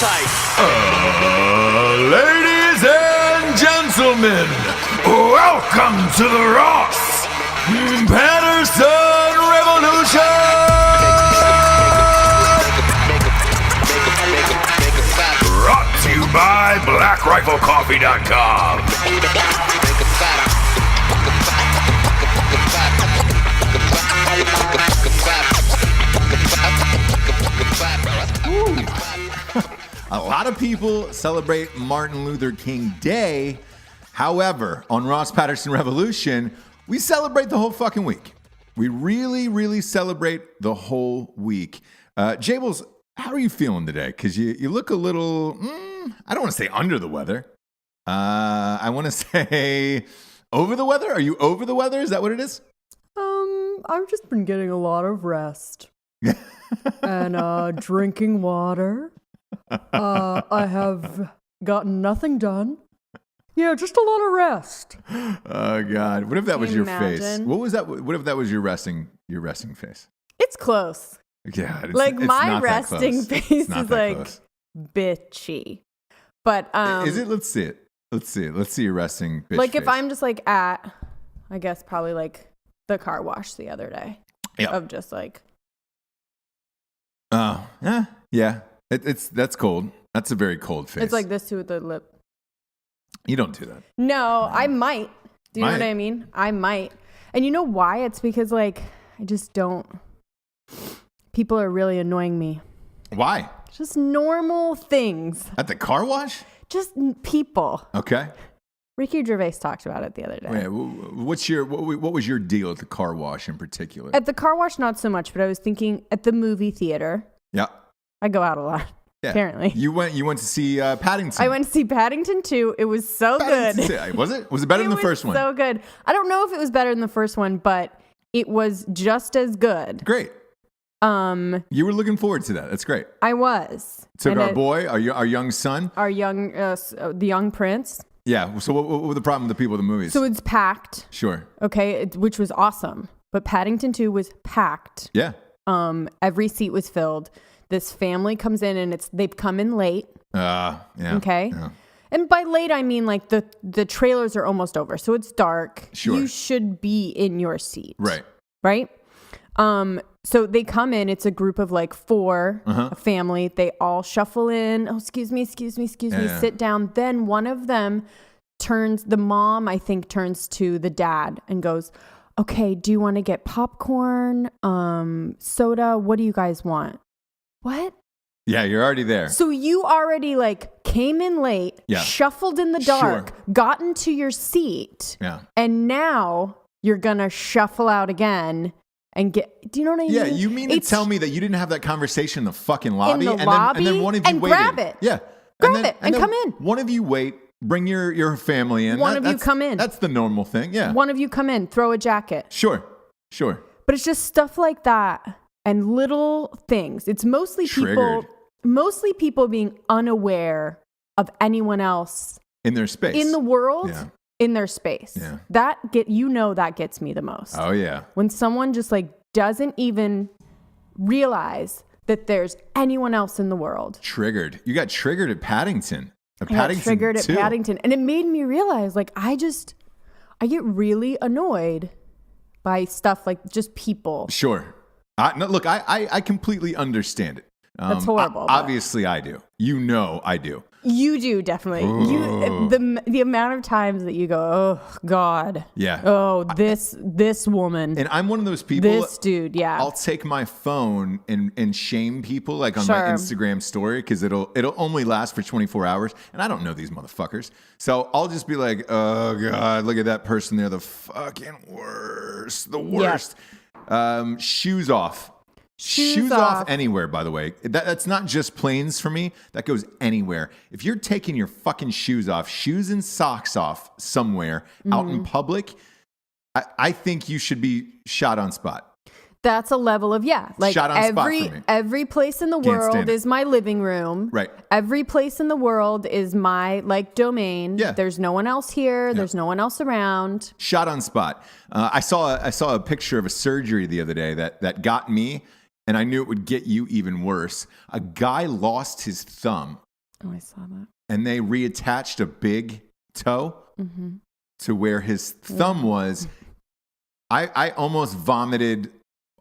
tight. Ladies and gentlemen, welcome to the Ross Patterson Revolution! Brought to you by BlackRifleCoffee.com. A lot of people celebrate Martin Luther King Day. However, on Ross Patterson Revolution, we celebrate the whole fucking week. We really, really celebrate the whole week. Jables, how are you feeling today? Because you look a little, I don't want to say under the weather. I want to say over the weather. Are you over the weather? Is that what it is? I've just been getting a lot of rest and drinking water. I have gotten nothing done. Yeah, just a lot of rest. Oh God! What if that was your face? imagine? What was that? What if that was your resting face? It's close. Yeah, it's, Like it's my not that resting close. face It's not is that like close. bitchy. But Is it? Let's see it. Let's see it. Let's see your resting bitch like face. if I'm just like at, I guess probably like the car wash the other day. Yeah. Of just like. Oh, yeah. That's cold. That's a very cold face. It's like this too with the lip. You don't do that. No, I might. Do you know what Might. I mean? I might. And you know why? It's because like I just don't. People are really annoying me. Why? Just normal things. At the car wash? Just people. Okay. Ricky Gervais talked about it the other day. Wait, what was your deal at the car wash in particular? At the car wash, not so much, but I was thinking at the movie theater. Yeah. I go out a lot, Yeah. apparently. You went to see Paddington. I went to see Paddington 2. It was so Paddington good. 2. Was it? Was it better than the first one? So good. I don't know if it was better than the first one, but it was just as good. Great. You were looking forward to that. That's great. I was. Took And our boy, our young son. our young, the young prince. Yeah. So what was the problem with the people at the movies? So it's packed. Sure. Okay, which was awesome. But Paddington 2 was packed. Yeah. Every seat was filled. This family comes in and they've come in late. Yeah. Okay. Yeah. And by late, I mean like the trailers are almost over. So it's dark. Sure. You should be in your seat. Right. Right? So they come in. It's a group of like four, a family. They all shuffle in. Oh, excuse me. Yeah. Sit down. Then one of them the mom, I think, turns to the dad and goes, okay, do you want to get popcorn, soda? What do you guys want? What? Yeah, you're already there. So you already like came in late, Yeah. shuffled in the dark, got into your seat, Yeah. and now you're gonna shuffle out again and get. Do you know what I mean? Yeah, you mean to tell me that you didn't have that conversation in the fucking lobby? the and lobby? then one of you And waited. grab it. Yeah. Grab it and then come in. One of you wait, bring your family in. One of you that's- come in. That's the normal thing. Yeah. One of you come in, throw a jacket. Sure. But it's just stuff like that and little things. It's mostly Triggered. people being unaware of anyone else In their space. in the world, Yeah. in their space. Yeah. That gets me the most. Oh, yeah. When someone just like doesn't even realize that there's anyone else in the world. Triggered. You got triggered at Paddington. I got triggered at Paddington. And it made me realize like I get really annoyed by stuff like just people. Sure. No, look, I completely understand it. That's horrible, but- Obviously, I do. You know I do. You do definitely. The amount of times that you go, oh God. Yeah. Oh, this woman. And I'm one of those people. This dude, yeah. I'll take my phone and shame people like on my Sure. Instagram story because it'll only last for 24 hours. And I don't know these motherfuckers. So I'll just be like, oh God, look at that person there. The fucking worst. The worst. Shoes off. Shoes off anywhere, by the way. That's not just planes for me. That goes anywhere. If you're taking your fucking shoes off, shoes and socks off somewhere out in public, I think you should be shot on spot. That's a level of, like Shot on spot for me. every place in the Can't stand world it. is my living room. Right. Every place in the world is my like domain. Yeah. There's no one else here. There's no one else around. Shot on spot. I saw a picture of a surgery the other day that got me, and I knew it would get you even worse. A guy lost his thumb Oh, I saw that. And they reattached a big toe to where his thumb was. I almost vomited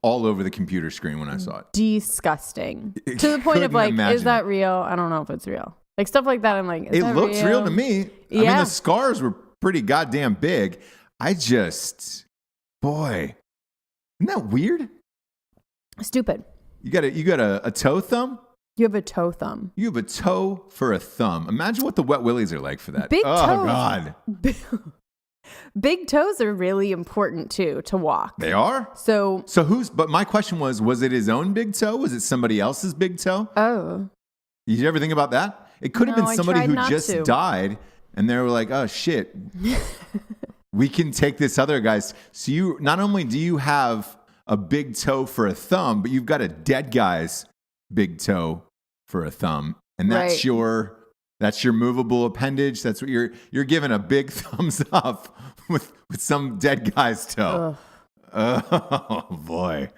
all over the computer screen when I saw it. Disgusting. To the point of like, is that real? I don't know if it's real. Like stuff like that. I'm like, is it that looks real to me. Yeah. I mean, the scars were pretty goddamn big. Boy, isn't that weird? Stupid. You got a toe thumb? You have a toe thumb. You have a toe for a thumb. Imagine what the wet willies are like for that. Big toes. God. Big toes are really important too to walk. They are? So but my question was it his own big toe? Was it somebody else's big toe? Oh. You ever think about that? It could have been somebody who just died and they were like, oh shit, we can take this other guy's. So you, not only do you have a big toe for a thumb, but you've got a dead guy's big toe for a thumb. And that's your movable appendage. That's what you're giving a big thumbs up with some dead guy's toe. Ugh. Oh boy.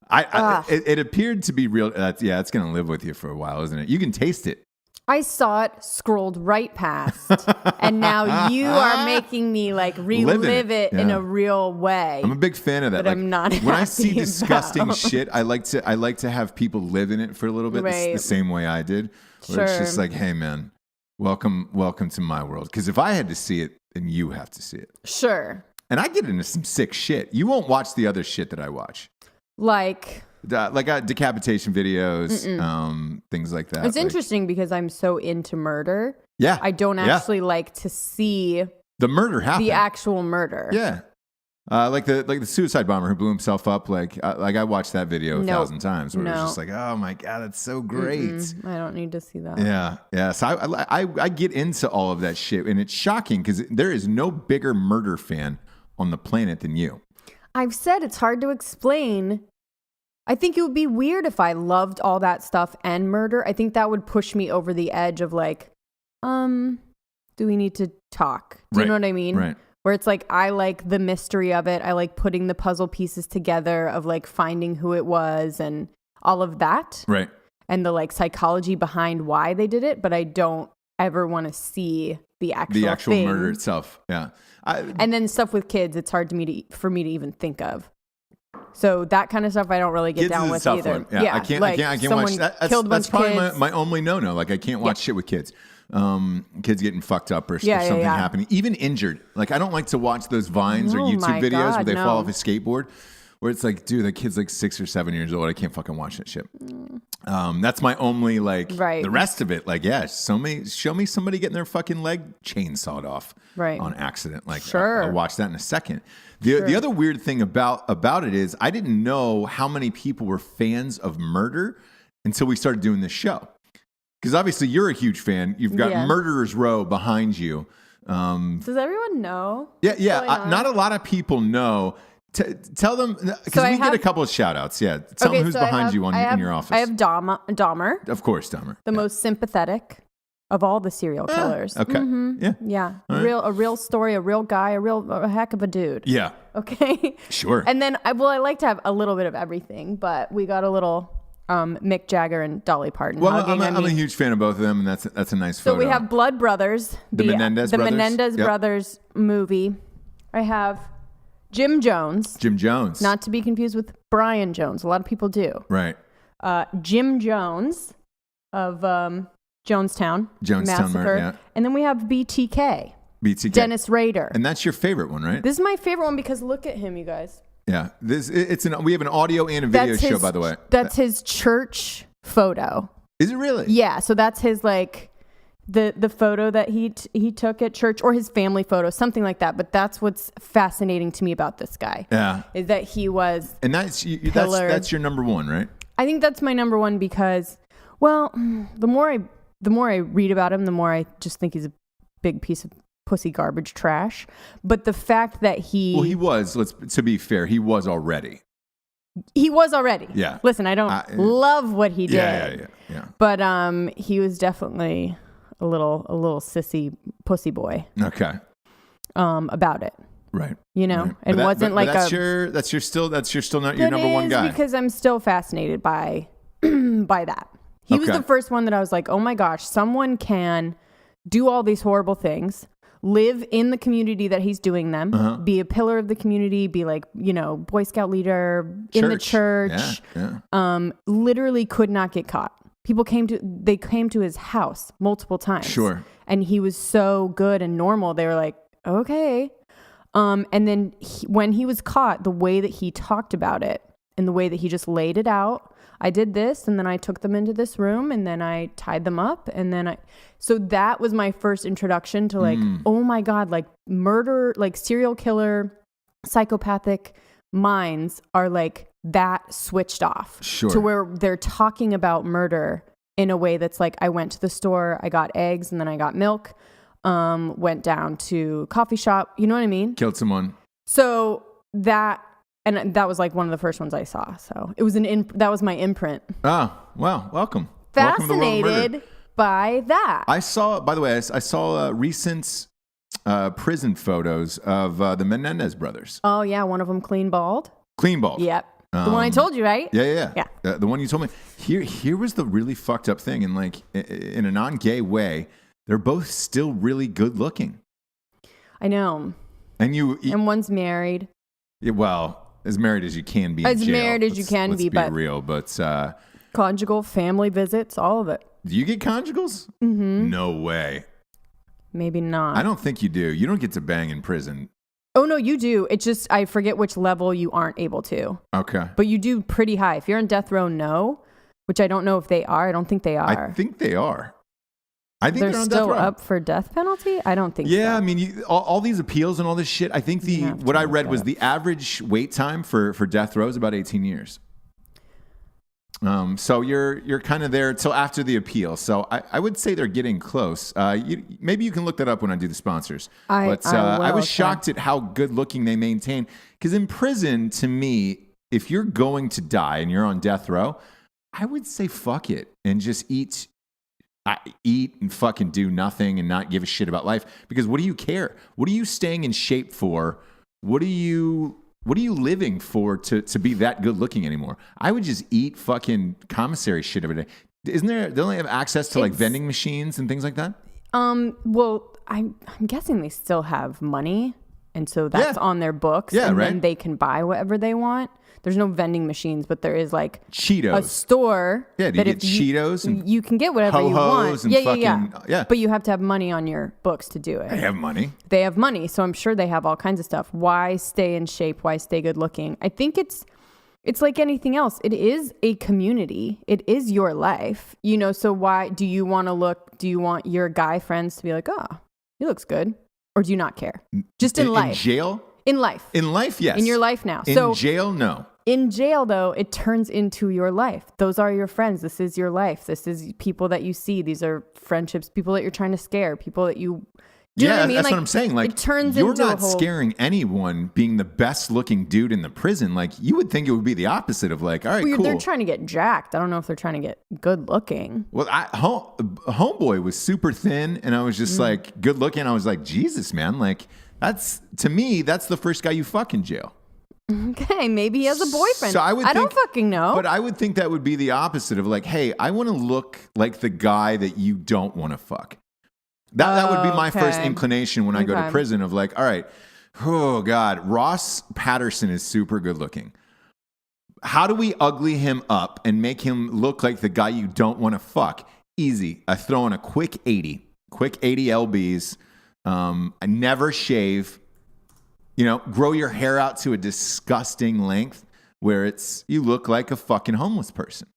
It appeared to be real. It's going to live with you for a while, isn't it? You can taste it. I saw it, scrolled right past, and now you are making me like relive it in a real way. I'm a big fan of that. But I'm not. When I see disgusting shit, I like to have people live in it for a little bit. Right. The same way I did. Where it's just like, hey man, welcome to my world. Because if I had to see it, then you have to see it. Sure. And I get into some sick shit. You won't watch the other shit that I watch. Like decapitation videos, things like that. It's interesting because I'm so into murder. Yeah. I don't actually like to see the murder happen. The actual murder. Yeah. Like the suicide bomber who blew himself up. Like I watched that video 1,000 times where it was just like, oh my God, that's so great. I don't need to see that. Yeah. Yeah. So I get into all of that shit, and it's shocking because there is no bigger murder fan on the planet than you. I've said it's hard to explain. I think it would be weird if I loved all that stuff and murder. I think that would push me over the edge of like, do we need to talk? Do you know what I mean? Right. Where it's like, I like the mystery of it. I like putting the puzzle pieces together of like finding who it was and all of that. Right. And the like psychology behind why they did it. But I don't ever want to see the actual thing. Murder itself. Yeah. And then stuff with kids, it's hard for me to even think of. So that kind of stuff I don't really get down with either. Yeah, I can't watch that. That's probably my only no. Like I can't watch shit with kids. Kids getting fucked up or something happening, even injured. Like I don't like to watch those Vines or YouTube videos where they fall off a skateboard. Where it's like, dude, that kid's like 6 or 7 years old. I can't fucking watch that shit. That's my only the rest of it. Like, show me somebody getting their fucking leg chainsawed off on accident. Like, I'll watch that in a second. The other weird thing about it is I didn't know how many people were fans of murder until we started doing this show. Because obviously you're a huge fan. You've got Murderer's Row behind you. Does everyone know? Yeah. Not a lot of people know. Tell them, because we get a couple of shout outs. Yeah. Tell them who's behind you in your office. I have Dahmer. Of course, Dahmer. The most sympathetic of all the serial killers. Okay. Mm-hmm. Yeah. Right. A real story, a real guy, a heck of a dude. Yeah. Okay. Sure. And then, I like to have a little bit of everything, but we got a little Mick Jagger and Dolly Parton. Well, I'm a huge fan of both of them, and that's a nice photo. So we have Blood Brothers. The Menendez Brothers movie. I have Jim Jones. Not to be confused with Brian Jones. A lot of people do. Right. Jim Jones of Jonestown Massacre. Yeah. And then we have BTK. Dennis Rader. And that's your favorite one, right? This is my favorite one because look at him, you guys. Yeah. We have an audio and a video show, by the way. That's his church photo. Is it really? Yeah. So that's his like the photo that he took at church, or his family photo, something like that. But that's what's fascinating to me about this guy. Yeah. Is that he was that's your number one, right? I think that's my number one because, well, the more I read about him, the more I just think he's a big piece of pussy garbage trash. But the fact that he was, to be fair, he was already. Yeah. Listen, I don't love what he did. Yeah. But he was definitely a little sissy pussy boy. Okay. About it. Right. Right. And wasn't like that's still not your number one guy. Because I'm still fascinated by that. He was the first one that I was like, oh my gosh, someone can do all these horrible things, live in the community that he's doing them, be a pillar of the community, be like, Boy Scout leader in the church, literally could not get caught. People came to his house multiple times. Sure. And he was so good and normal. They were like, okay. And then when he was caught, the way that he talked about it and the way that he just laid it out, I did this and then I took them into this room and then I tied them up. And then so that was my first introduction to like, oh my God, like murder, like serial killer, psychopathic minds are like that switched off to where they're talking about murder in a way that's like, I went to the store, I got eggs and then I got milk. Went down to coffee shop. You know what I mean? Killed someone. So that was like one of the first ones I saw. So it was that was my imprint. Oh, well, welcome. Fascinated by that. I saw, by the way, I saw recent prison photos of the Menendez brothers. Oh yeah. One of them clean bald. Clean bald. Yep. The one I told you, right? Yeah. The one you told me. Here was the really fucked up thing. And like in a non-gay way, they're both still really good looking. I know. And one's married. Yeah, well, as married as you can be. As married as you can be, but real. But conjugal, family visits, all of it. Do you get conjugals? Mm-hmm. No way. Maybe not. I don't think you do. You don't get to bang in prison. Oh no, you do. It's just I forget which level you aren't able to. Okay. But you do pretty high. If you're on death row, no. Which I don't know if they are. I don't think they are. I think they are. I think they're still up for death penalty? I don't think so. Yeah, I mean, all these appeals and all this shit, I think what I read was the average wait time for death row is about 18 years. So you're kind of there till after the appeal. So I would say they're getting close. Maybe you can look that up when I do the sponsors. I was shocked at how good looking they maintain. Because in prison, to me, if you're going to die and you're on death row, I would say fuck it and just eat and fucking do nothing and not give a shit about life. Because what do you care? What are you staying in shape for? What are you living for to be that good looking anymore? I would just eat fucking commissary shit every day. Isn't there? They only have access to like vending machines and things like that. Well, I'm guessing they still have money, and so that's on their books. Yeah, and right. then they can buy whatever they want. There's no vending machines, but there is like Cheetos. A store. Yeah, do you get Cheetos? And you can get whatever you want. And yeah. But you have to have money on your books to do it. They have money. They have money, so I'm sure they have all kinds of stuff. Why stay in shape? Why stay good looking? I think it's like anything else. It is a community. It is your life. So why do you want to look? Do you want your guy friends to be like, oh, he looks good? Or do you not care? Just in life. In jail? In life. In life, yes. In your life now. In jail, no. In jail, though, it turns into your life. Those are your friends. This is your life. This is people that you see. These are friendships, people that you're trying to scare, people that you... Do you know what I mean? That's what I'm saying. Like, it turns you're into not scaring anyone being the best looking dude in the prison. Like, you would think it would be the opposite of like, all right, cool. They're trying to get jacked. I don't know if they're trying to get good looking. Well, homeboy was super thin, and I was just like, good looking. I was like, Jesus, man. Like, to me, that's the first guy you fuck in jail. Okay, maybe he has a boyfriend. So I don't fucking know. But I would think that would be the opposite of like, hey, I want to look like the guy that you don't want to fuck. That would be my first inclination when I go to prison of like, all right, oh God, Ross Patterson is super good looking. How do we ugly him up and make him look like the guy you don't want to fuck? Easy. I throw in a quick 80 LBs. I never shave. Grow your hair out to a disgusting length where you look like a fucking homeless person.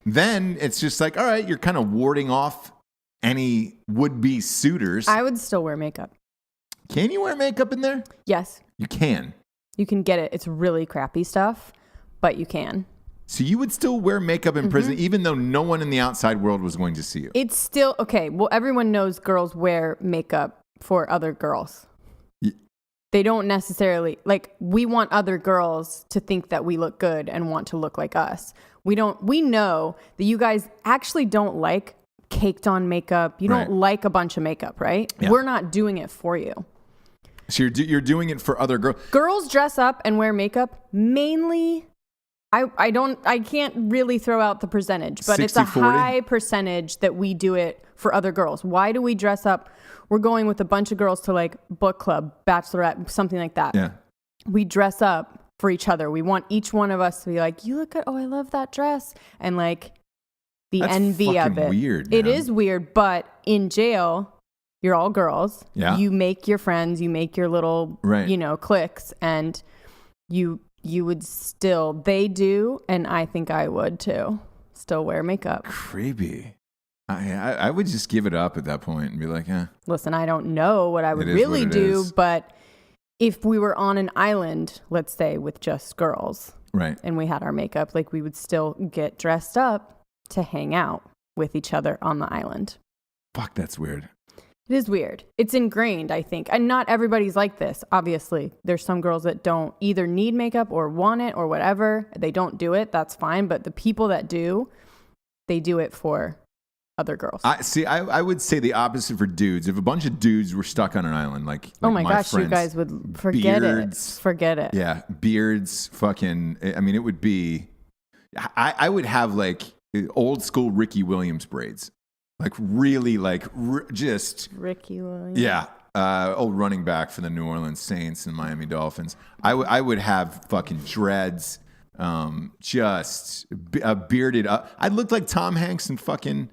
Then it's just like, all right, you're kind of warding off any would-be suitors. I would still wear makeup. Can you wear makeup in there? Yes. You can. You can get it. It's really crappy stuff, but you can. So you would still wear makeup in prison even though no one in the outside world was going to see you? It's still, okay, well, everyone knows girls wear makeup for other girls. They don't necessarily, like, we want other girls to think that we look good and want to look like us. We know that you guys actually don't like caked on makeup. You don't like a bunch of makeup, right? Yeah. We're not doing it for you. So you're doing it for other girls. Girls dress up and wear makeup mainly I can't really throw out the percentage, but it's a 60-40? high percentage that we do it for other girls. Why do we dress up? We're going with a bunch of girls to like book club, bachelorette, something like that. Yeah. We dress up for each other. We want each one of us to be like, you look good. Oh, I love that dress. And like That's envy of fucking it. weird, It man. is weird, but in jail, you're all girls. Yeah. You make your friends, you make your little, Right. cliques, and you would still, they do, and I think I would too, still wear makeup. Creepy. I would just give it up at that point and be like, Listen, I don't know what I would It is really what it do, is. but if we were on an island, let's say with just girls, right. and we had our makeup, like we would still get dressed up to hang out with each other on the island. Fuck, that's weird. It is weird. It's ingrained, I think. And not everybody's like this, obviously. There's some girls that don't either need makeup or want it or whatever. They don't do it. That's fine. But the people that do, they do it for other girls. I would say the opposite for dudes. If a bunch of dudes were stuck on an island, like oh my gosh, friends, you guys would forget beards, it. Forget it. Yeah, beards, fucking. I mean, it would be. I would have like old school Ricky Williams braids, like really like just Ricky Williams. yeah. Old running back for the New Orleans Saints and Miami Dolphins. I would have fucking dreads, just bearded up. I looked like Tom Hanks in fucking.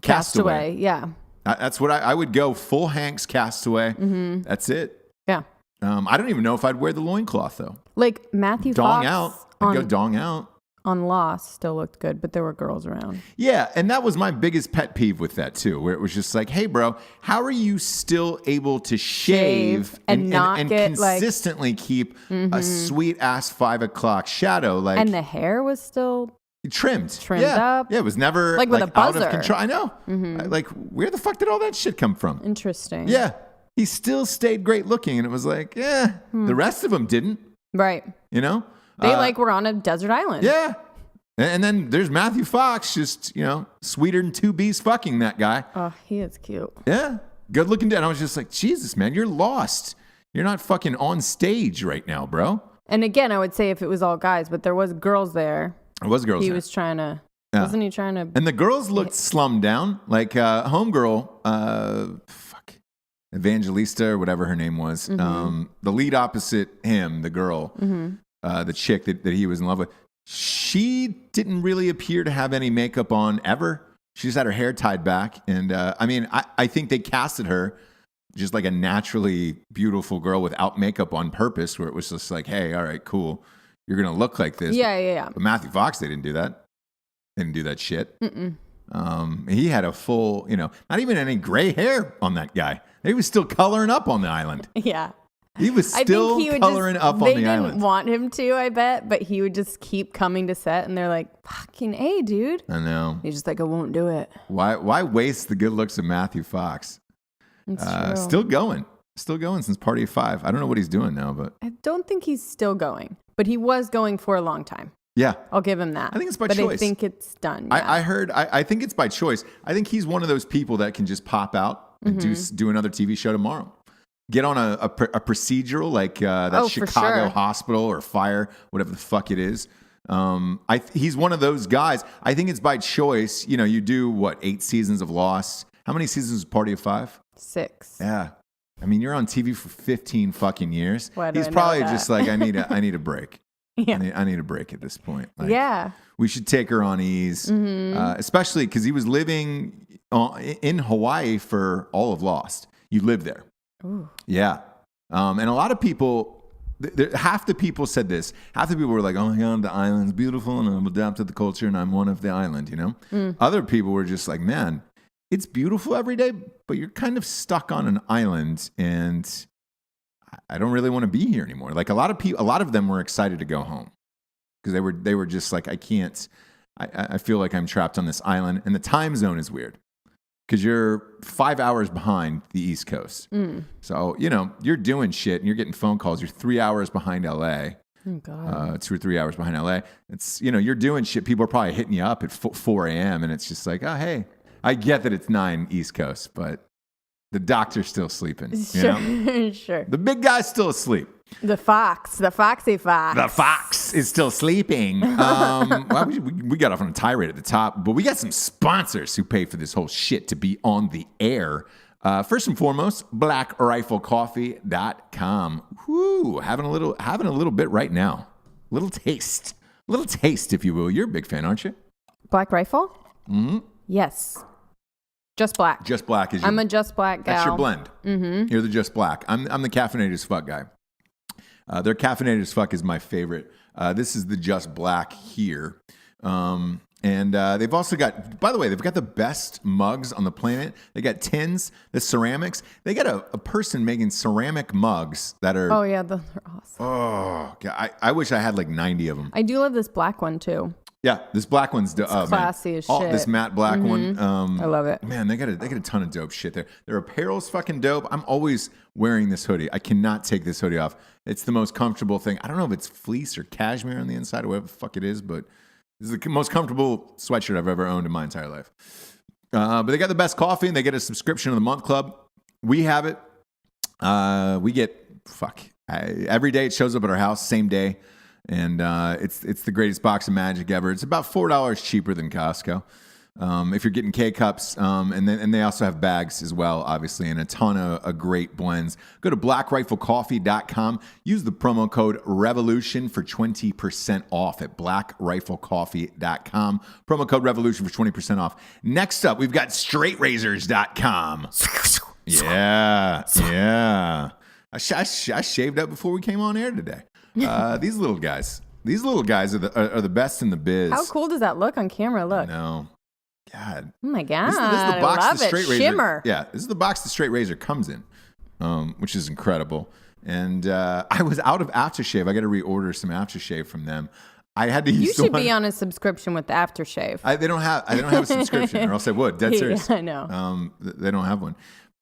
Castaway. Yeah. That's what I would go full Hanks Castaway. Mm-hmm. That's it. Yeah. I don't even know if I'd wear the loincloth though. Like Matthew Dong Fox out. I'd go dong out. on Lost still looked good, but there were girls around. Yeah, and that was my biggest pet peeve with that too, where it was just like, hey bro, how are you still able to shave and not get, consistently keep a sweet ass 5 o'clock shadow? Like, and the hair was still trimmed up. Yeah, it was never like with a out buzzer. of control. I know. Like, where the fuck did all that shit come from? Interesting. Yeah, he still stayed great looking, and it was like, the rest of them didn't. Right. You know, they were on a desert island. Yeah, and then there's Matthew Fox, just sweeter than two bees fucking that guy. Oh, he is cute. Yeah, good looking dude. And I was just like, Jesus, man, you're lost. You're not fucking on stage right now, bro. And again, I would say if it was all guys, but there was girls there. It was girls. He there. was trying to. Yeah. Wasn't he trying to? And the girls looked slummed down. Like homegirl, Evangelista or whatever her name was. The lead opposite him, the girl, the chick that he was in love with. She didn't really appear to have any makeup on ever. She just had her hair tied back. And I think they casted her just like a naturally beautiful girl without makeup on purpose, where it was just like, hey, all right, cool. You're going to look like this. Yeah. But Matthew Fox, they didn't do that. They didn't do that shit. He had a full, not even any gray hair on that guy. He was still coloring up on the island. Yeah. He was still coloring up on the island. They didn't want him to, I bet, but he would just keep coming to set, and they're like, fucking A, dude. I know. He's just like, I won't do it. Why waste the good looks of Matthew Fox? It's true. Still going since Party of 5. I don't know what he's doing now, but I don't think he's still going, but he was going for a long time. yeah. I'll give him that. I think it's by but choice. I think it's done. I heard, I think it's by choice. I think he's one of those people that can just pop out and do another TV show tomorrow. Get on a procedural like that Chicago hospital or fire, whatever the fuck it is. He's one of those guys. I think it's by choice. You do 8 seasons of Lost. How many seasons of Party of 5? 6. Yeah. I mean, you're on TV for 15 fucking years. Why do He's I know probably that? just like, I need a break. Yeah. I need a break at this point. Like, Yeah. we should take her on ease, especially because he was living in Hawaii for all of Lost. You live there. Ooh. Yeah. And a lot of people, half the people said this. Half the people were like, oh my God, the island's beautiful and I'm adapted to the culture and I'm one of the island, Other people were just like, man, it's beautiful every day, but you're kind of stuck on an island and I don't really want to be here anymore. Like a lot of them were excited to go home because they were just like, I can't, I feel like I'm trapped on this island, and the time zone is weird because you're 5 hours behind the East Coast. So, you're doing shit and you're getting phone calls. You're 3 hours behind LA. Oh, God. 2 or 3 hours behind LA. It's, you're doing shit. People are probably hitting you up at 4 a.m. and it's just like, oh, hey, I get that it's 9 East Coast, but the doctor's still sleeping. Sure. Sure. The big guy's still asleep. The foxy fox. The fox is still sleeping. Well, we got off on a tirade at the top, but we got some sponsors who pay for this whole shit to be on the air. First and foremost, blackriflecoffee.com. Woo, having a little bit right now. Little taste, if you will. You're a big fan, aren't you? Black Rifle? Mm-hmm. Yes. Just black. Just black is your, I'm a just black gal. That's your blend. Mm-hmm. You're the just black. I'm the caffeinated as fuck guy. Their caffeinated as fuck is my favorite. This is the just black here. And they've also got, by the way, they've got the best mugs on the planet. They got tins, the ceramics. They got a person making ceramic mugs that are... Oh, yeah, those are awesome. Oh, God, I wish I had like 90 of them. I do love this black one, too. Yeah, this black one's classy as shit. This matte black one. I love it. Man, they got a ton of dope shit there. Their apparel's fucking dope. I'm always wearing this hoodie. I cannot take this hoodie off. It's the most comfortable thing. I don't know if it's fleece or cashmere on the inside or whatever the fuck it is, but this is the most comfortable sweatshirt I've ever owned in my entire life. But they got the best coffee, and they get a subscription to the month club. We have it. We get every day it shows up at our house, same day. And it's the greatest box of magic ever. It's about $4 cheaper than Costco if you're getting K-Cups. And they also have bags as well, obviously, and a ton of great blends. Go to blackriflecoffee.com. Use the promo code REVOLUTION for 20% off at blackriflecoffee.com. Promo code REVOLUTION for 20% off. Next up, we've got straightrazors.com. Yeah. I shaved up before we came on air today. These little guys are the best in the biz. How cool does that look on camera? Look. No. God. Oh my God. This is the box I love the straight it. razor. Shimmer. Yeah, this is the box the straight razor comes in, which is incredible. And I was out of aftershave. I got to reorder some aftershave from them. I had to use. You should be on a subscription with the aftershave. I don't have a subscription, or else I would. Dead serious. I know. They don't have one.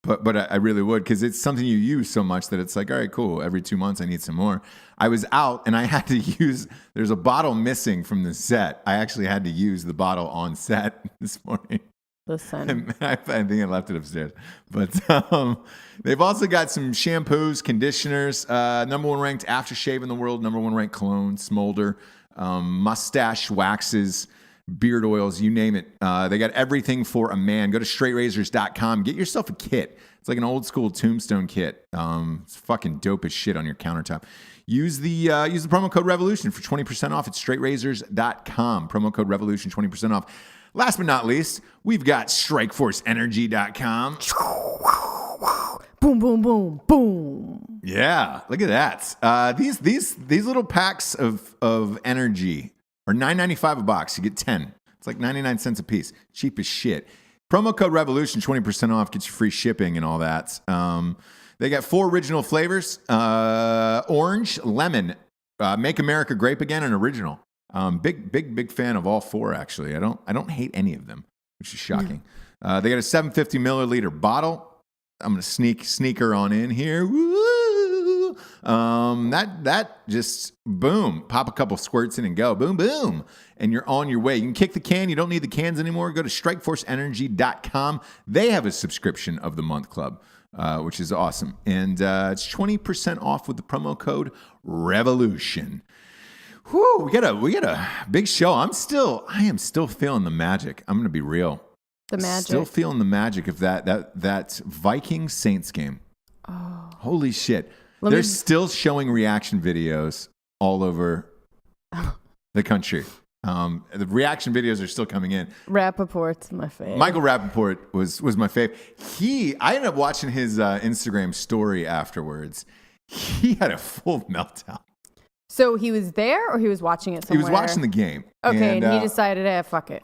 But I really would, because it's something you use so much that it's like, all right, cool. Every 2 months I need some more. I was out and I had to use, there's a bottle missing from the set. I actually had to use the bottle on set this morning. Listen. I think I left it upstairs. But they've also got some shampoos, conditioners, number one ranked aftershave in the world, number one ranked cologne, Smolder, mustache waxes, beard oils, you name it. They got everything for a man. Go to straightrazors.com. Get yourself a kit. It's like an old school tombstone kit. It's fucking dope as shit on your countertop. Use the promo code REVOLUTION for 20% off at straightrazors.com. Promo code REVOLUTION, 20% off. Last but not least, we've got strikeforceenergy.com. Boom, boom, boom, boom. Yeah, look at that. These little packs of energy are $9.95 a box. You get 10. It's like 99 cents a piece. Cheap as shit. Promo code REVOLUTION, 20% off. Gets you free shipping and all that. They got 4 original flavors. Orange, lemon, Make America Grape Again, and original. Big fan of all 4, actually. I don't hate any of them, which is shocking. They got a 750 milliliter bottle. I'm going to sneak her on in here. Woo! That just, boom, pop a couple squirts in and go. Boom, boom. And you're on your way. You can kick the can. You don't need the cans anymore. Go to strikeforceenergy.com. They have a subscription of the month club, which is awesome. And it's 20% off with the promo code REVOLUTION. Whew, we got a big show. I am still feeling the magic. I'm going to be real. The magic. Still feeling the magic of that Vikings Saints game. Oh. Holy shit. They're still showing reaction videos all over the country. The reaction videos are still coming in. Rappaport's my fave. Michael Rappaport was my fave. I ended up watching his Instagram story afterwards. He had a full meltdown. So he was there, or he was watching it somewhere? He was watching the game. Okay, and he decided, fuck it.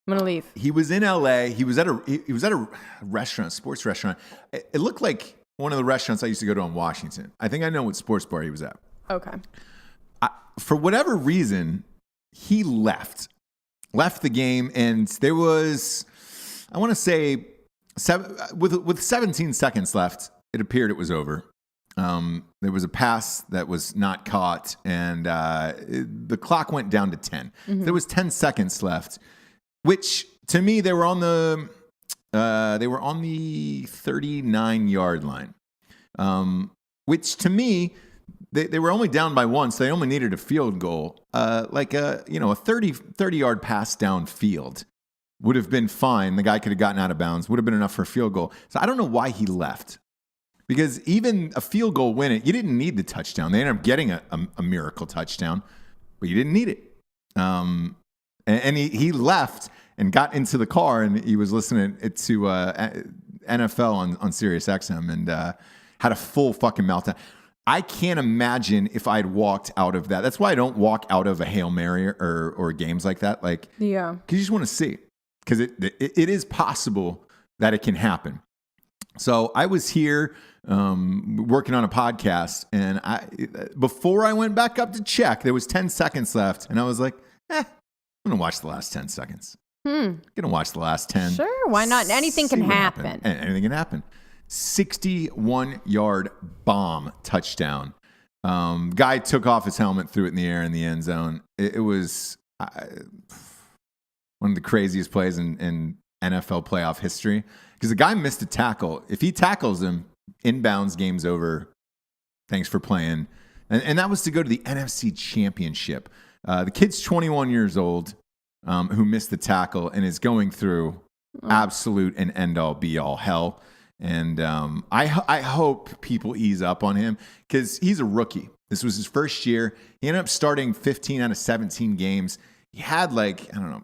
I'm going to leave. He was in LA. He was at a restaurant, sports restaurant. It looked like one of the restaurants I used to go to in Washington. I think I know what sports bar he was at. Okay. For whatever reason, he left the game, and there was, I want to say, with 17 seconds left, it appeared it was over. There was a pass that was not caught, and the clock went down to 10. Mm-hmm. There was 10 seconds left, which to me they were on the 39-yard line. Which to me, they were only down by 1, so they only needed a field goal. Like a 30-yard pass down field would have been fine. The guy could have gotten out of bounds, would have been enough for a field goal. So I don't know why he left. Because even a field goal win it, you didn't need the touchdown. They ended up getting a miracle touchdown, but you didn't need it. And he left and got into the car, and he was listening to NFL on Sirius XM and had a full fucking meltdown. I can't imagine if I'd walked out of that. That's why I don't walk out of a Hail Mary or games like that. Like, yeah, because you just want to see. Because it is possible that it can happen. So I was here working on a podcast, and before I went back up to check, there was 10 seconds left, and I was like, I'm going to watch the last 10 seconds. Going to watch the last 10. Sure, why not? Anything can happen. Anything can happen. 61-yard bomb touchdown. Guy took off his helmet, threw it in the air in the end zone. It was one of the craziest plays in NFL playoff history because the guy missed a tackle. If he tackles him, inbounds, game's over. Thanks for playing. And that was to go to the NFC Championship. The kid's 21 years old who missed the tackle and is going through absolute and end-all, be-all hell. And I hope people ease up on him because he's a rookie. This was his first year. He ended up starting 15 out of 17 games. He had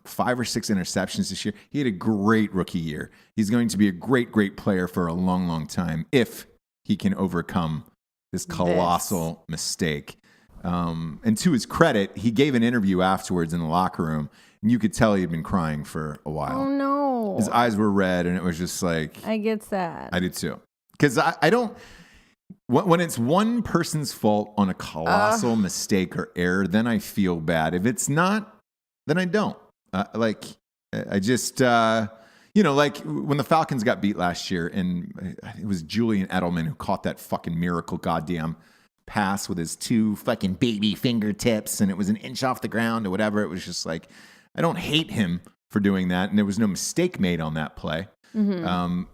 5 or 6 interceptions this year. He had a great rookie year. He's going to be a great, great player for a long, long time if he can overcome this colossal mistake. And to his credit, he gave an interview afterwards in the locker room, and you could tell he had been crying for a while. Oh, no. His eyes were red, and it was just like... I get sad. I do too. Because I don't... When it's one person's fault on a colossal mistake or error, then I feel bad. If it's not... then I don't. I just, like when the Falcons got beat last year, and it was Julian Edelman who caught that fucking miracle goddamn pass with his 2 fucking baby fingertips, and it was an inch off the ground or whatever. It was just like, I don't hate him for doing that, and there was no mistake made on that play. Mm-hmm.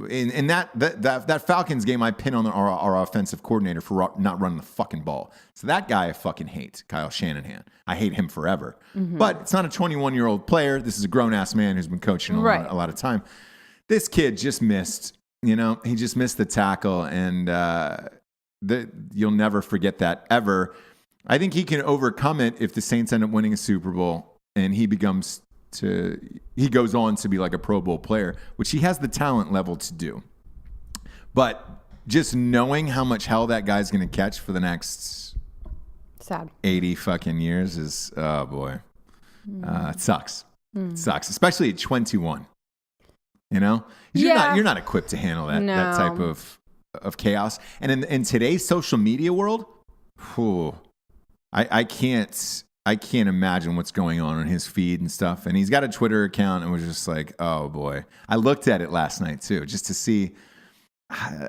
In that Falcons game, I pin on our offensive coordinator for not running the fucking ball. So that guy I fucking hate, Kyle Shanahan. I hate him forever. Mm-hmm. But it's not a 21-year-old player. This is a grown-ass man who's been coaching a lot of time. This kid just missed, he just missed the tackle, and you'll never forget that ever. I think he can overcome it if the Saints end up winning a Super Bowl, and he goes on to be like a Pro Bowl player, which he has the talent level to do. But just knowing how much hell that guy's going to catch for the next 80 fucking years is, oh boy. It sucks. It sucks, especially at 21. You're not equipped to handle that type of chaos. And in today's social media world, I can't imagine what's going on his feed and stuff. And he's got a Twitter account, and was just like, oh boy. I looked at it last night too, just to see.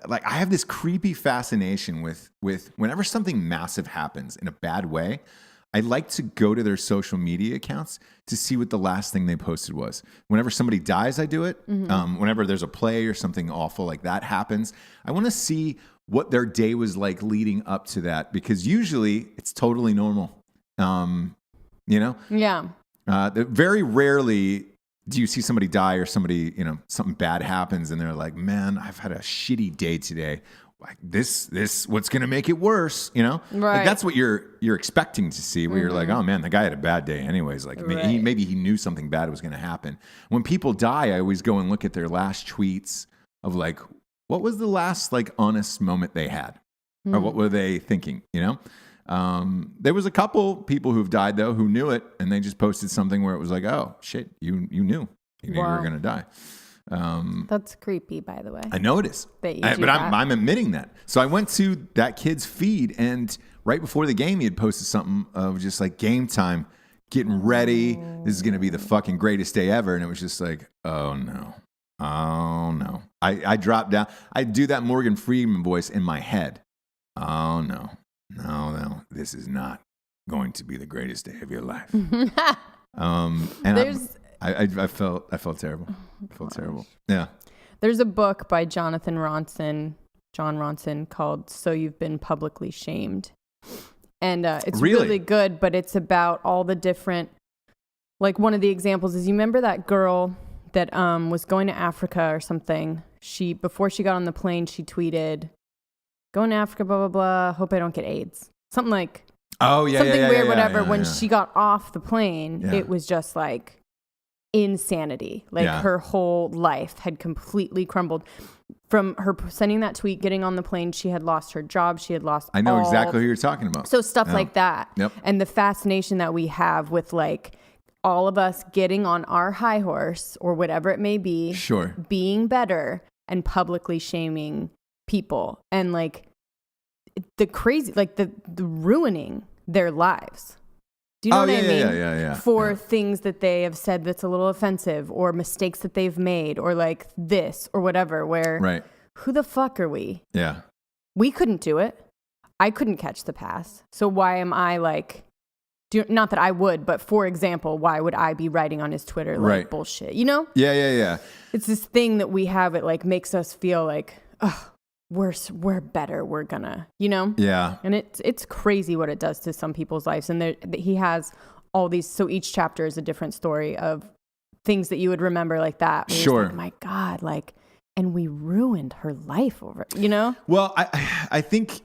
Like, I have this creepy fascination with whenever something massive happens in a bad way, I like to go to their social media accounts to see what the last thing they posted was. Whenever somebody dies, I do it. Mm-hmm. Whenever there's a play or something awful like that happens, I want to see what their day was like leading up to that, because usually it's totally normal. Yeah. Very rarely do you see somebody die or somebody, something bad happens and they're like, man, I've had a shitty day today. Like this, what's going to make it worse? Right. Like that's what you're expecting to see, where you're like, oh man, the guy had a bad day anyways. Like maybe he knew something bad was going to happen. When people die, I always go and look at their last tweets of like, what was the last like honest moment they had? Or what were they thinking? There was a couple people who've died though who knew it, and they just posted something where it was like, "Oh shit, you knew you were going to die." That's creepy, by the way. I know it is, but I'm admitting that. So I went to that kid's feed, and right before the game, he had posted something of just like game time, getting ready. This is going to be the fucking greatest day ever, and it was just like, oh no. I dropped down. I do that Morgan Freeman voice in my head. Oh no. No, this is not going to be the greatest day of your life. And I felt terrible. I felt terrible. Yeah. There's a book by Jonathan Ronson John Ronson called "So You've Been Publicly Shamed," and it's Really? really good. But it's about all the different. Like one of the examples is, you remember that girl that was going to Africa or something. Before she got on the plane, she tweeted, "Going to Africa, blah blah blah. Hope I don't get AIDS." Something like. Oh yeah, something yeah, weird, yeah, whatever. yeah, When yeah. she got off the plane, Yeah. it was just like insanity. Like her whole life had completely crumbled from her sending that tweet, getting on the plane. She had lost her job. She had lost. I know exactly who you're talking about. So stuff like that. Yep. And the fascination that we have with like all of us getting on our high horse or whatever it may be, Sure. being better and publicly shaming people and like the crazy, like the ruining their lives. Do you know what I mean? Yeah. For things that they have said that's a little offensive or mistakes that they've made or like this or whatever, where Right. who the fuck are we? Yeah. We couldn't do it. I couldn't catch the pass. So why am I like, not that I would, but for example, why would I be writing on his Twitter like Right. bullshit? You know? Yeah. It's this thing that we have. It like makes us feel like, oh, we're better. We're gonna, you know? Yeah. And it's crazy what it does to some people's lives. And he has all these. So each chapter is a different story of things that you would remember like that. Where Sure. you're just like, my God, like, and we ruined her life over it, you know? Well, I think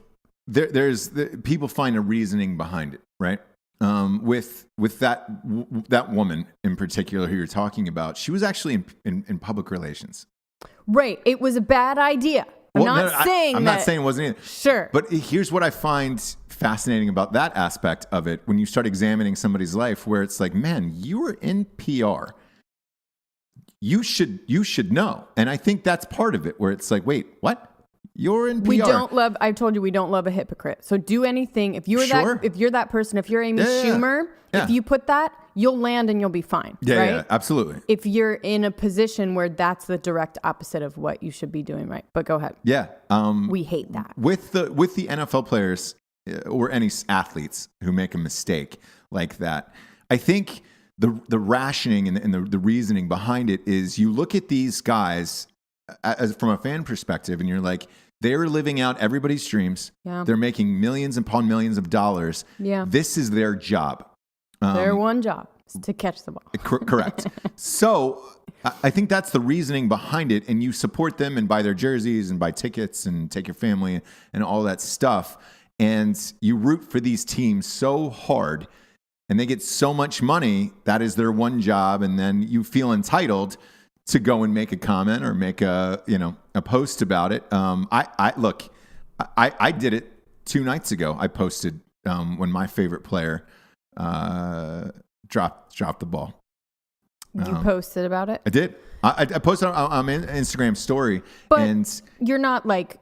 there's people find a reasoning behind it, right? With that woman in particular who you're talking about, she was actually in public relations. Right. It was a bad idea. I'm not saying it wasn't either. Sure. But here's what I find fascinating about that aspect of it when you start examining somebody's life, where it's like, man, you were in PR. You should know. And I think that's part of it, where it's like, wait, what? You're in PR. I told you we don't love a hypocrite. So do anything. If you're Sure. that person, if you're Amy Yeah. Schumer, Yeah. if you put that, you'll land and you'll be fine. Yeah, right? yeah, absolutely. If you're in a position where that's the direct opposite of what you should be doing, right? But go ahead. Yeah. We hate that. With the NFL players or any athletes who make a mistake like that, I think the rationing and the reasoning behind it is you look at these guys from a fan perspective and you're like, they're living out everybody's dreams. Yeah. They're making millions upon millions of dollars. Yeah. This is their job. Their one job is to catch the ball. Correct. So I think that's the reasoning behind it. And you support them and buy their jerseys and buy tickets and take your family and all that stuff. And you root for these teams so hard and they get so much money. That is their one job. And then you feel entitled to go and make a comment or make a post about it. I did it 2 nights ago. I posted when my favorite player dropped the ball. You posted about it? I did. I posted on Instagram story, But and you're not like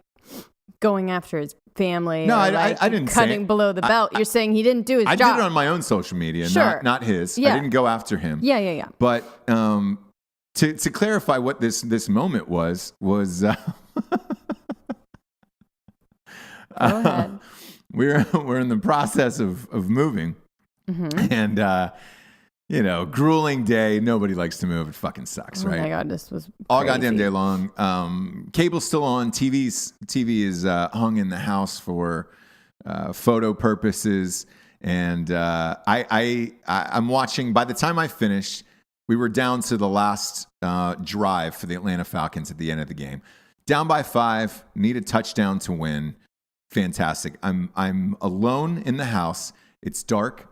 going after his family. No, or I like didn't say cutting it. below the belt. You're saying he didn't do his I job. did it on my own social media, Sure. not his. Yeah. I didn't go after him. Yeah. But to clarify what this moment was. Go ahead. We're in the process of moving, and grueling day. Nobody likes to move. It fucking sucks, Oh right? my God, this was All crazy. goddamn day long. Cable's still on. TV is hung in the house for photo purposes, and I'm watching. By the time I finished, we were down to the last drive for the Atlanta Falcons at the end of the game. Down by 5, need a touchdown to win. Fantastic. I'm alone in the house. It's dark.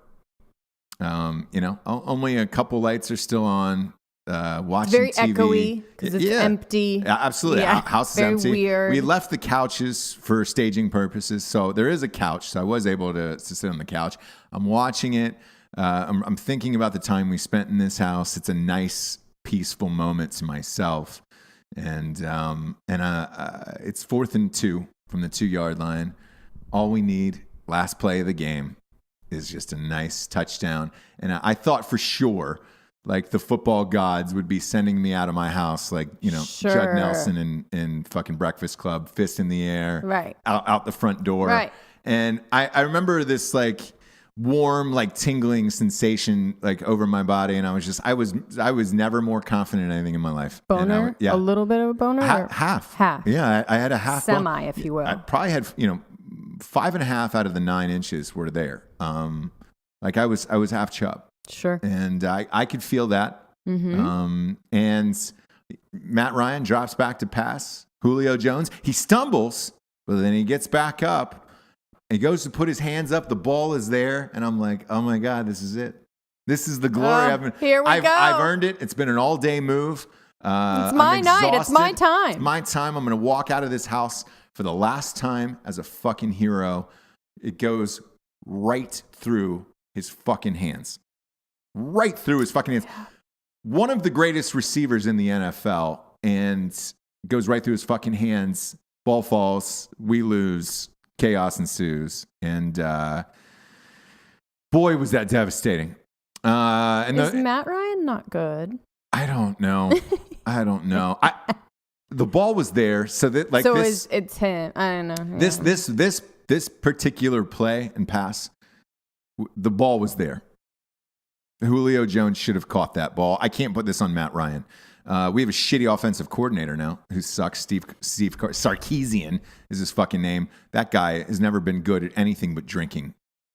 Only a couple lights are still on. Watching Very TV. echoey because it's empty. Yeah, absolutely. Yeah, House is very empty. weird. We left the couches for staging purposes, so there is a couch. So I was able to sit on the couch. I'm watching it. I'm thinking about the time we spent in this house. It's a nice, peaceful moment to myself, and it's 4th and 2 from the 2-yard line. All we need, last play of the game, is just a nice touchdown. And I thought for sure, like the football gods would be sending me out of my house, like, Sure. Judd Nelson in fucking Breakfast Club, fist in the air, Right. out the front door. Right. And I remember this, like, warm, like tingling sensation like over my body, and I was never more confident in anything in my life. Boner? Yeah. A little bit of a boner? Half. Yeah, I had a half. Semi, if you will. I probably had 5.5 out of the 9 inches were there. Like I was half chub. Sure. And I could feel that. Mm-hmm. And Matt Ryan drops back to pass. Julio Jones, he stumbles, but then he gets back up. He goes to put his hands up. The ball is there. And I'm like, oh my God, this is it. This is the glory. Here we go. I've earned it. It's been an all-day move. It's my night. It's my time. It's my time. I'm going to walk out of this house for the last time as a fucking hero. It goes right through his fucking hands. Right through his fucking hands. One of the greatest receivers in the NFL, and goes right through his fucking hands. Ball falls. We lose. Chaos ensues. And boy, was that devastating. Is Matt Ryan not good? I don't know. The ball was there, so that like so this. It's him. I don't know. Yeah. This particular play and pass, the ball was there. Julio Jones should have caught that ball. I can't put this on Matt Ryan. We have a shitty offensive coordinator now who sucks. Steve Sarkisian is his fucking name. That guy has never been good at anything but drinking,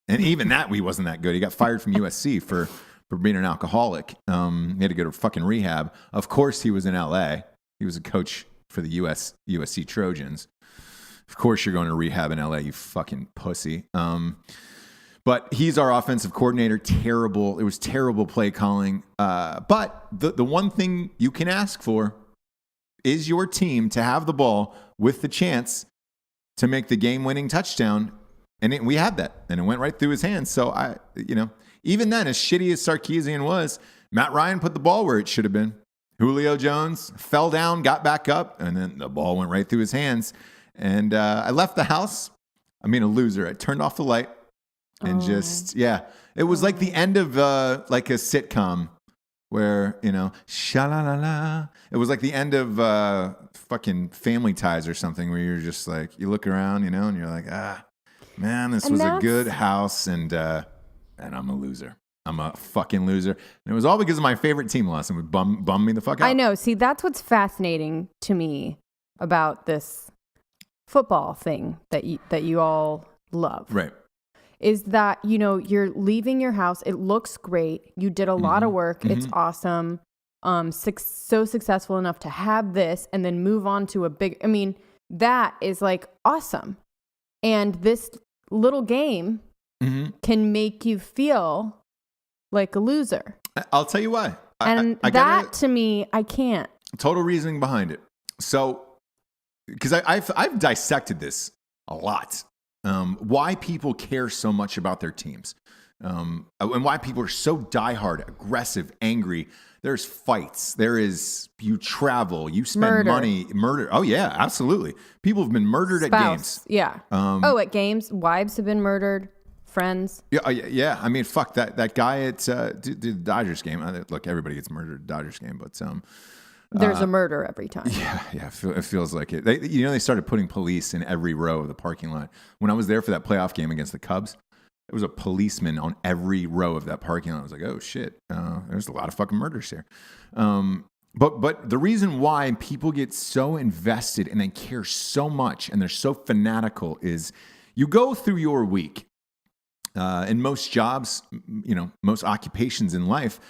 and even that he wasn't that good. He got fired from USC for being an alcoholic. He had to go to fucking rehab. Of course, he was in LA. He was a coach for the USC Trojans. Of course, you're going to rehab in LA, you fucking pussy. But he's our offensive coordinator. Terrible. It was terrible play calling. But the one thing you can ask for is your team to have the ball with the chance to make the game-winning touchdown. And we had that. And it went right through his hands. So, even then, as shitty as Sarkisian was, Matt Ryan put the ball where it should have been. Julio Jones fell down, got back up, and then the ball went right through his hands. And I left the house. I mean, a loser. I turned off the light. And it was like the end of like a sitcom where, sha-la-la-la. It was like the end of fucking Family Ties or something where you're just like, you look around, and you're like, man, this was a good house and I'm a loser. I'm a fucking loser. And it was all because of my favorite team loss and it bummed me the fuck out. I know. See, that's what's fascinating to me about this football thing that you all love. Right. Is that, you're leaving your house. It looks great. You did a lot of work. Mm-hmm. It's awesome. So successful enough to have this and then move on to that is like awesome. And this little game can make you feel like a loser. I'll tell you why. To me, I can't. Total reasoning behind it. So, because I've dissected this a lot. Why people care so much about their teams, and why people are so diehard, aggressive, angry. There's fights. You travel. You spend money. Murder. Oh yeah, absolutely. People have been murdered at games. Yeah. At games, wives have been murdered. Friends. Yeah. I mean, fuck that guy at the Dodgers game. Look, everybody gets murdered at the Dodgers game, but there's a murder every time. Yeah, it feels like it. They started putting police in every row of the parking lot. When I was there for that playoff game against the Cubs, there was a policeman on every row of that parking lot. I was like, oh shit, there's a lot of fucking murders here. But the reason why people get so invested and they care so much and they're so fanatical is you go through your week. In most jobs, most occupations in life,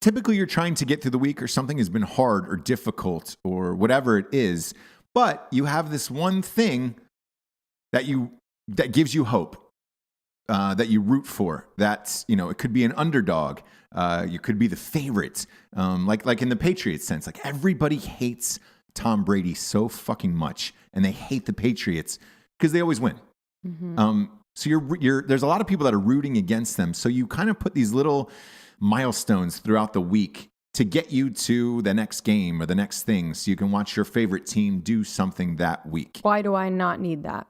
typically you're trying to get through the week or something has been hard or difficult or whatever it is, but you have this one thing that gives you hope, that you root for. That's, it could be an underdog. You could be the favorite. Like in the Patriots sense, like everybody hates Tom Brady so fucking much and they hate the Patriots because they always win. Mm-hmm. So there's a lot of people that are rooting against them. So you kind of put these little milestones throughout the week to get you to the next game or the next thing so you can watch your favorite team do something that week. Why do I not need that?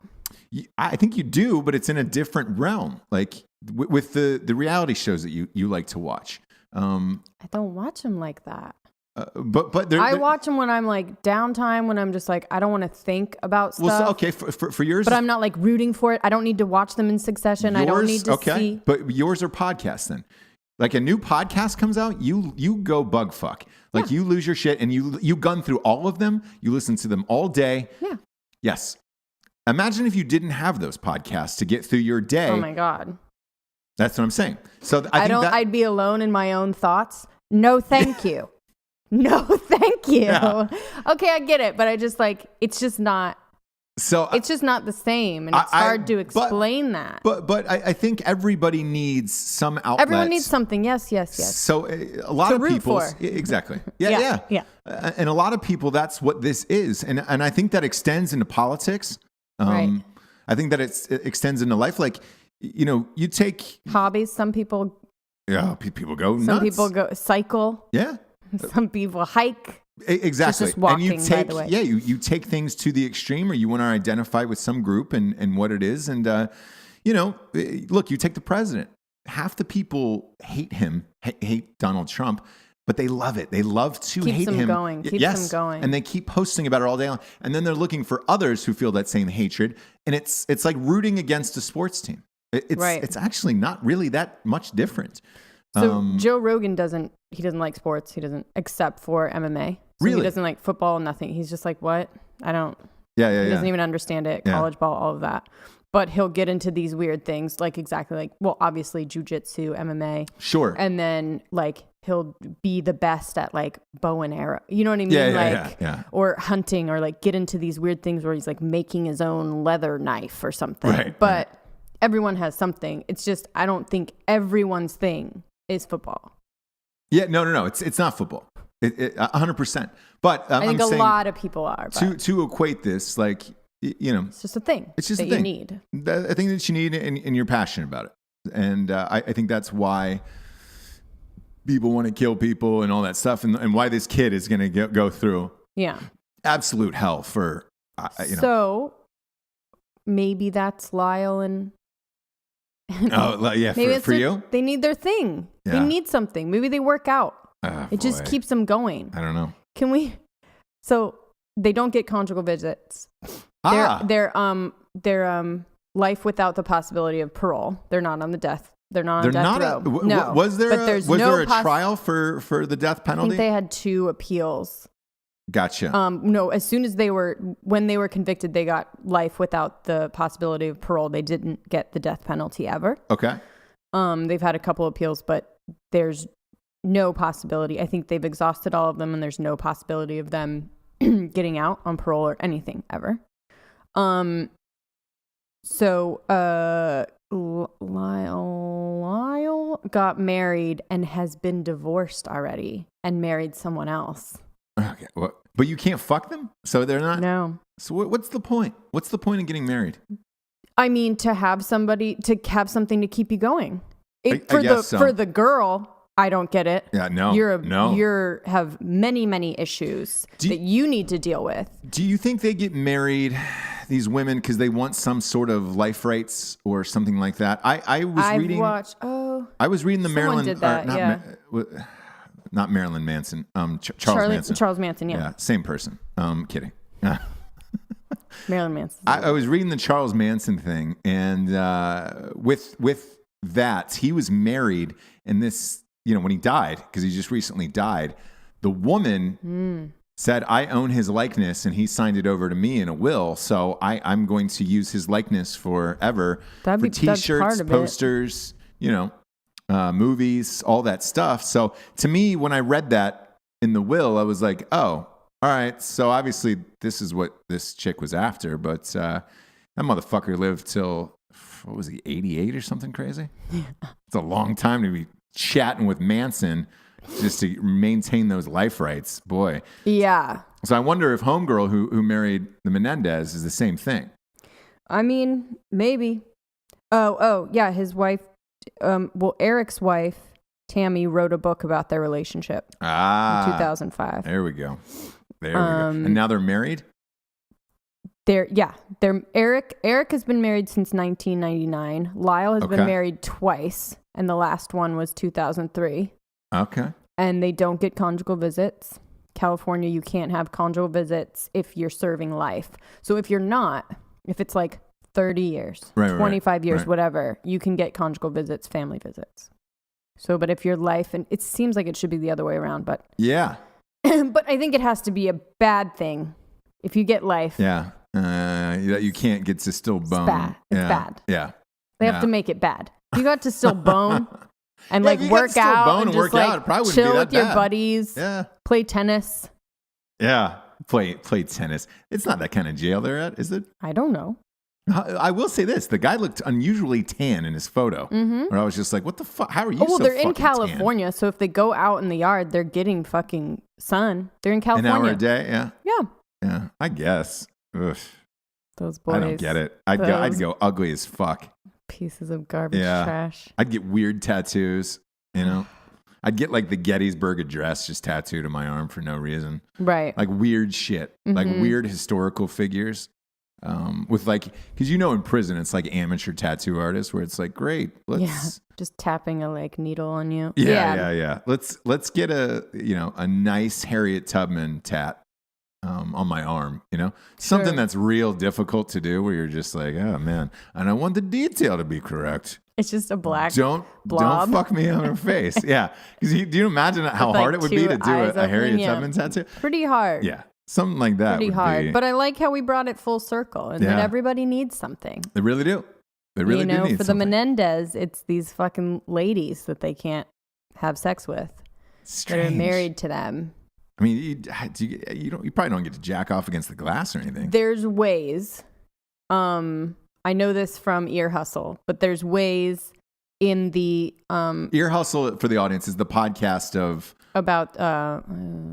I think you do, but it's in a different realm. Like with the reality shows that you like to watch. I don't watch them like that. but I watch them when I'm like downtime, when I'm just like, I don't want to think about stuff. Well, so, okay, for yours, but I'm not like rooting for it. I don't need to watch them in succession. I don't need to see. But yours are podcasts then. Like a new podcast comes out, you go bug fuck. Like you lose your shit and you gun through all of them. You listen to them all day. Yeah. Yes. Imagine if you didn't have those podcasts to get through your day. Oh my God. That's what I'm saying. So I'd be alone in my own thoughts. No, thank you. No, thank you. Yeah. Okay, I get it, but I just like it's just not. So it's just not the same, and it's hard to explain that. But I think everybody needs some outlet. Everyone needs something. Yes. So a lot of people, exactly. Yeah. And a lot of people, that's what this is, and I think that extends into politics. Right. I think that it extends into life. Like you take hobbies. Some people. Yeah, people go nuts. Some people go cycle. Yeah. Some people hike. Exactly. Just walking, and you take, by the way. Yeah, you take things to the extreme, or you want to identify with some group and what it is. And, look, you take the president. Half the people hate him, hate Donald Trump, but they love it. They love to hate him. Keeps them going. And they keep posting about it all day long. And then they're looking for others who feel that same hatred. And it's like rooting against a sports team. It's actually not really that much different. So Joe Rogan doesn't like sports. He doesn't, except for MMA. So really? He doesn't like football, nothing. He's just like, what? I don't. He doesn't even understand it. College ball, all of that. But he'll get into these weird things, like obviously jujitsu, MMA. Sure. And then like he'll be the best at like bow and arrow. You know what I mean? Yeah. Or hunting, or like get into these weird things where he's like making his own leather knife or something. Right. But everyone has something. It's just, I don't think everyone's thing is football. Yeah, no. It's not football. 100%. But I think a lot of people are. To equate this, like, it's just a thing. It's just that a thing you need. I think that you need, and you're passionate about it. And I think that's why people want to kill people and all that stuff, and why this kid is going to go through absolute hell for So maybe that's Lyle and. Maybe for you? They need their thing. Yeah. They need something. Maybe they work out. It just keeps them going. I don't know. Can we? So they don't get conjugal visits. They're life without the possibility of parole. They're not on the death. They're not on death row. No. Was there a trial for the death penalty? I think they had 2 appeals. Gotcha. No, as soon as when they were convicted, they got life without the possibility of parole. They didn't get the death penalty ever. Okay. They've had a couple appeals, but there's no possibility. I think they've exhausted all of them, and there's no possibility of them getting out on parole or anything ever. So Lyle got married and has been divorced already and married someone else. Okay, but you can't fuck them? So they're not? No. So what's the point? What's the point of getting married? I mean, to have something to keep you going. For the girl, I don't get it. Yeah, no. You have many issues that you need to deal with. Do you think they get married, these women, because they want some sort of life rights or something like that? I was reading the Marilyn. Did that, not Marilyn Manson. Charles Manson. Charles Manson, yeah. Yeah, same person. Kidding. Marilyn Manson. I was reading the Charles Manson thing, and with that, he was married, and this, when he died, because he just recently died, the woman said, I own his likeness, and he signed it over to me in a will, so I'm going to use his likeness forever for T-shirts, posters, movies, all that stuff. So to me, when I read that in the will, I was like, oh, all right. So obviously this is what this chick was after, but that motherfucker lived till, what was he, 88 or something crazy? Yeah. It's a long time to be chatting with Manson just to maintain those life rights. Boy. Yeah. So I wonder if homegirl who married the Menendez is the same thing. I mean, maybe. Oh, yeah. His wife, Eric's wife, Tammy, wrote a book about their relationship in 2005. There we go. And now they're married? Eric has been married since 1999. Lyle has been married twice, and the last one was 2003. Okay. and they don't get conjugal visits. California, you can't have conjugal visits if you're serving life. So if you're not, if it's like 30 years, 25 years, whatever, you can get conjugal visits, family visits. So, but if you're life, and it seems like it should be the other way around, but yeah. But I think it has to be a bad thing. If you get life. Yeah. You can't get to still bone. It's bad. Yeah. They have to make it bad. You got to still bone and like work out bone and just work like out, it probably chill wouldn't be with that your bad. buddies. Yeah. Play tennis. Yeah. Play tennis. It's not that kind of jail they're at, is it? I don't know. I will say this. The guy looked unusually tan in his photo. Where I was just like, what the fuck? How are you Oh, well, so they're in fucking California. tan? So if they go out in the yard, they're getting fucking sun. They're in An California. hour a day? Yeah. Yeah. Yeah. I guess. Ugh. Those boys. I don't get it. I'd go ugly as fuck. Pieces of garbage trash. I'd get weird tattoos, you know? I'd get like the Gettysburg Address just tattooed on my arm for no reason. Right. Like weird shit. Like weird historical figures. With like, because in prison, it's like amateur tattoo artists where it's like, great, let's. Just tapping a like needle on you. Yeah. Let's get a nice Harriet Tubman tat. On my arm, something that's real difficult to do where you're just like, oh man, and I want the detail to be correct. It's just a black Don't fuck me on her face. Yeah. Because do you imagine how hard it would be to do a Harriet Tubman tattoo? Pretty hard. Yeah. Something like that. Pretty hard. But I like how we brought it full circle and that everybody needs something. They really do. They really do need for something. the Menendez, it's these fucking ladies that they can't have sex with. Strange. That are married to them. I mean, you probably don't get to jack off against the glass or anything. There's ways. I know this from Ear Hustle, but there's ways in the Ear Hustle, for the audience, is the podcast of about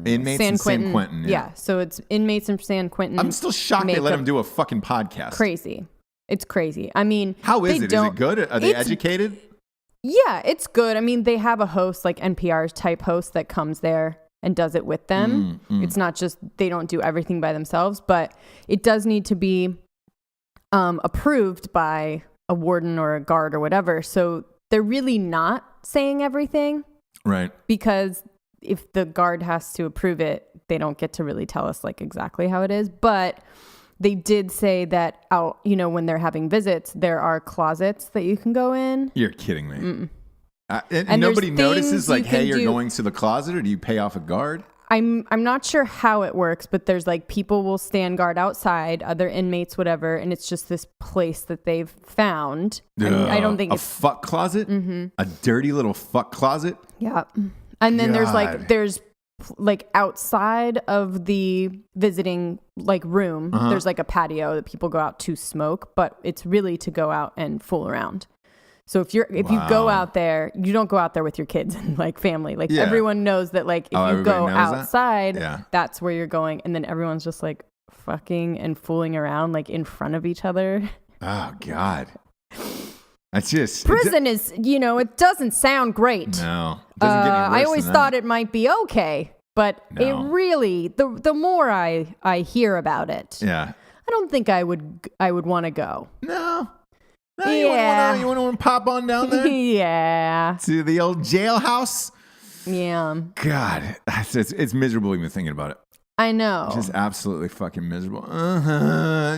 inmates in San Quentin. Yeah, so it's inmates in San Quentin. I'm still shocked they let them do a fucking podcast. Crazy. It's crazy. I mean, how is it? Is it good? Are they educated? Yeah, it's good. I mean, they have a host, like NPR's type host, that comes there and does it with them. It's not just, they don't do everything by themselves, but it does need to be approved by a warden or a guard or whatever. So they're really not saying everything. Right. Because if the guard has to approve it, they don't get to really tell us like exactly how it is. But they did say that when they're having visits, there are closets that you can go in. You're kidding me. And nobody notices like, hey, you're going to the closet, or do you pay off a guard? I'm not sure how it works, but there's like people will stand guard outside, other inmates, whatever, and it's just this place that they've found. I don't think it's a fuck closet, a dirty little fuck closet. Yeah, and then there's outside of the visiting like room, there's like a patio that people go out to smoke, but it's really to go out and fool around. So if you go out there, you don't go out there with your kids and like family. Like everyone knows that like if you go outside, that's where you're going. And then everyone's just like fucking and fooling around like in front of each other. Oh God. That's just prison is, it doesn't sound great. No. It doesn't get any worse I always thought it might be okay, but it really the more I hear about it, I don't think I would want to go. No. No, you want to pop on down there? Yeah. To the old jailhouse? Yeah. God, it's miserable even thinking about it. I know. Just absolutely fucking miserable.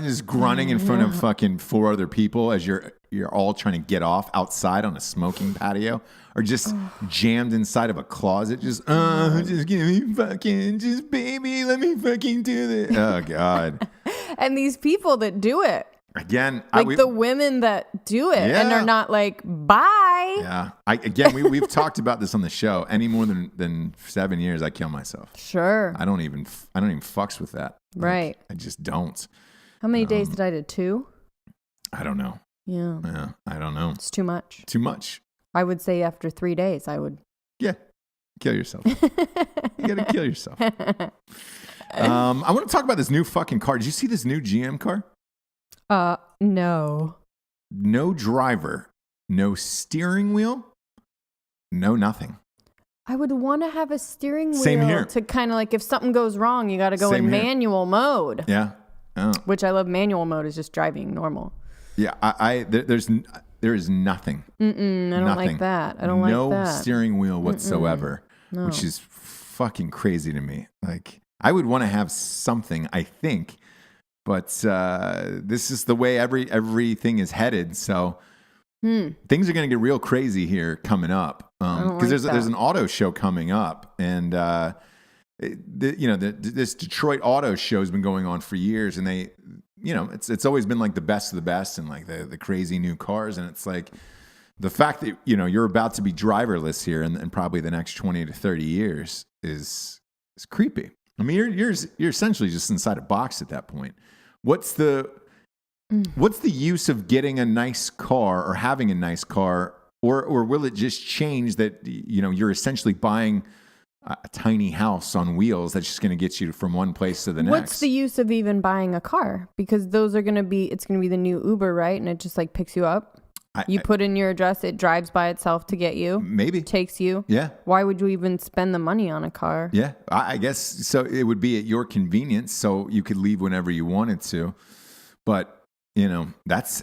Just grunting in front of fucking 4 other people as you're all trying to get off outside on a smoking patio, or just jammed inside of a closet. Just give me fucking, just baby, let me fucking do this. Oh God. And these people that do it. Again, the women that do it and are not like, bye. Yeah. We've talked about this on the show. Any more than 7 years, I kill myself. Sure. I don't even fucks with that. Right. I just don't. How many days did I do? 2? I don't know. Yeah. I don't know. It's too much. Too much. I would say after 3 days, I would. Yeah. Kill yourself. You got to kill yourself. I want to talk about this new fucking car. Did you see this new GM car? No. No driver, no steering wheel, no nothing. I would want to have a steering wheel. Same here. To kind of like if something goes wrong, you got to go in manual mode. Yeah. Oh. Which I love. Manual mode is just driving normal. Yeah. There is nothing. I don't like that. I don't like that. No steering wheel whatsoever. which is fucking crazy to me. Like, I would want to have something, I think, but this is the way everything is headed. So things are going to get real crazy here coming up. Because there's an auto show coming up, and this Detroit auto show has been going on for years, and they, it's always been like the best of the best, and like the crazy new cars, and it's like the fact that you're about to be driverless here, and probably the next 20 to 30 years is creepy. I mean, you're essentially just inside a box at that point. What's the use of getting a nice car or having a nice car, or will it just change that you're essentially buying a tiny house on wheels that's just going to get you from one place to the next? What's the use of even buying a car? Because those are going to be, it's going to be the new Uber, right? And it just like picks you up. You put in your address, it drives by itself to get you. Maybe. Takes you. Yeah. Why would you even spend the money on a car? Yeah. I guess so. It would be at your convenience, so you could leave whenever you wanted to. But, that's,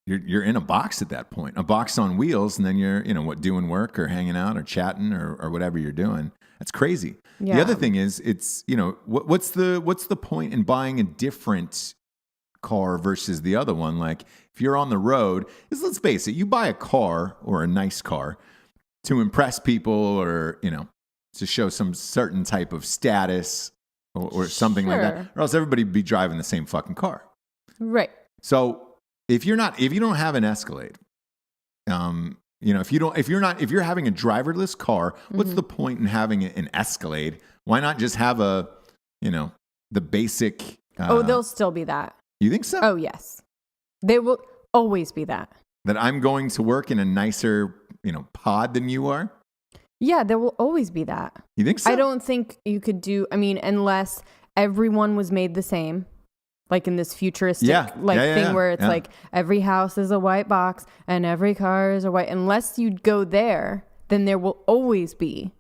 you're in a box at that point, a box on wheels, and then you're, doing work or hanging out or chatting or whatever you're doing. That's crazy. Yeah. The other thing is, it's, what's the point in buying a different car versus the other one? Like, if you're on the road, let's face it, you buy a car or a nice car to impress people or, to show some certain type of status or something like that, or else everybody would be driving the same fucking car. Right. So if you don't have an Escalade, if you're having a driverless car, what's the point in having an Escalade? Why not just have the basic? They'll still be that. You think so? Oh, yes. They will always be that. That I'm going to work in a nicer, pod than you are? Yeah, there will always be that. You think so? I don't think you could unless everyone was made the same, like in this futuristic thing where it's like every house is a white box and every car is a white. Unless you'd go there, then there will always be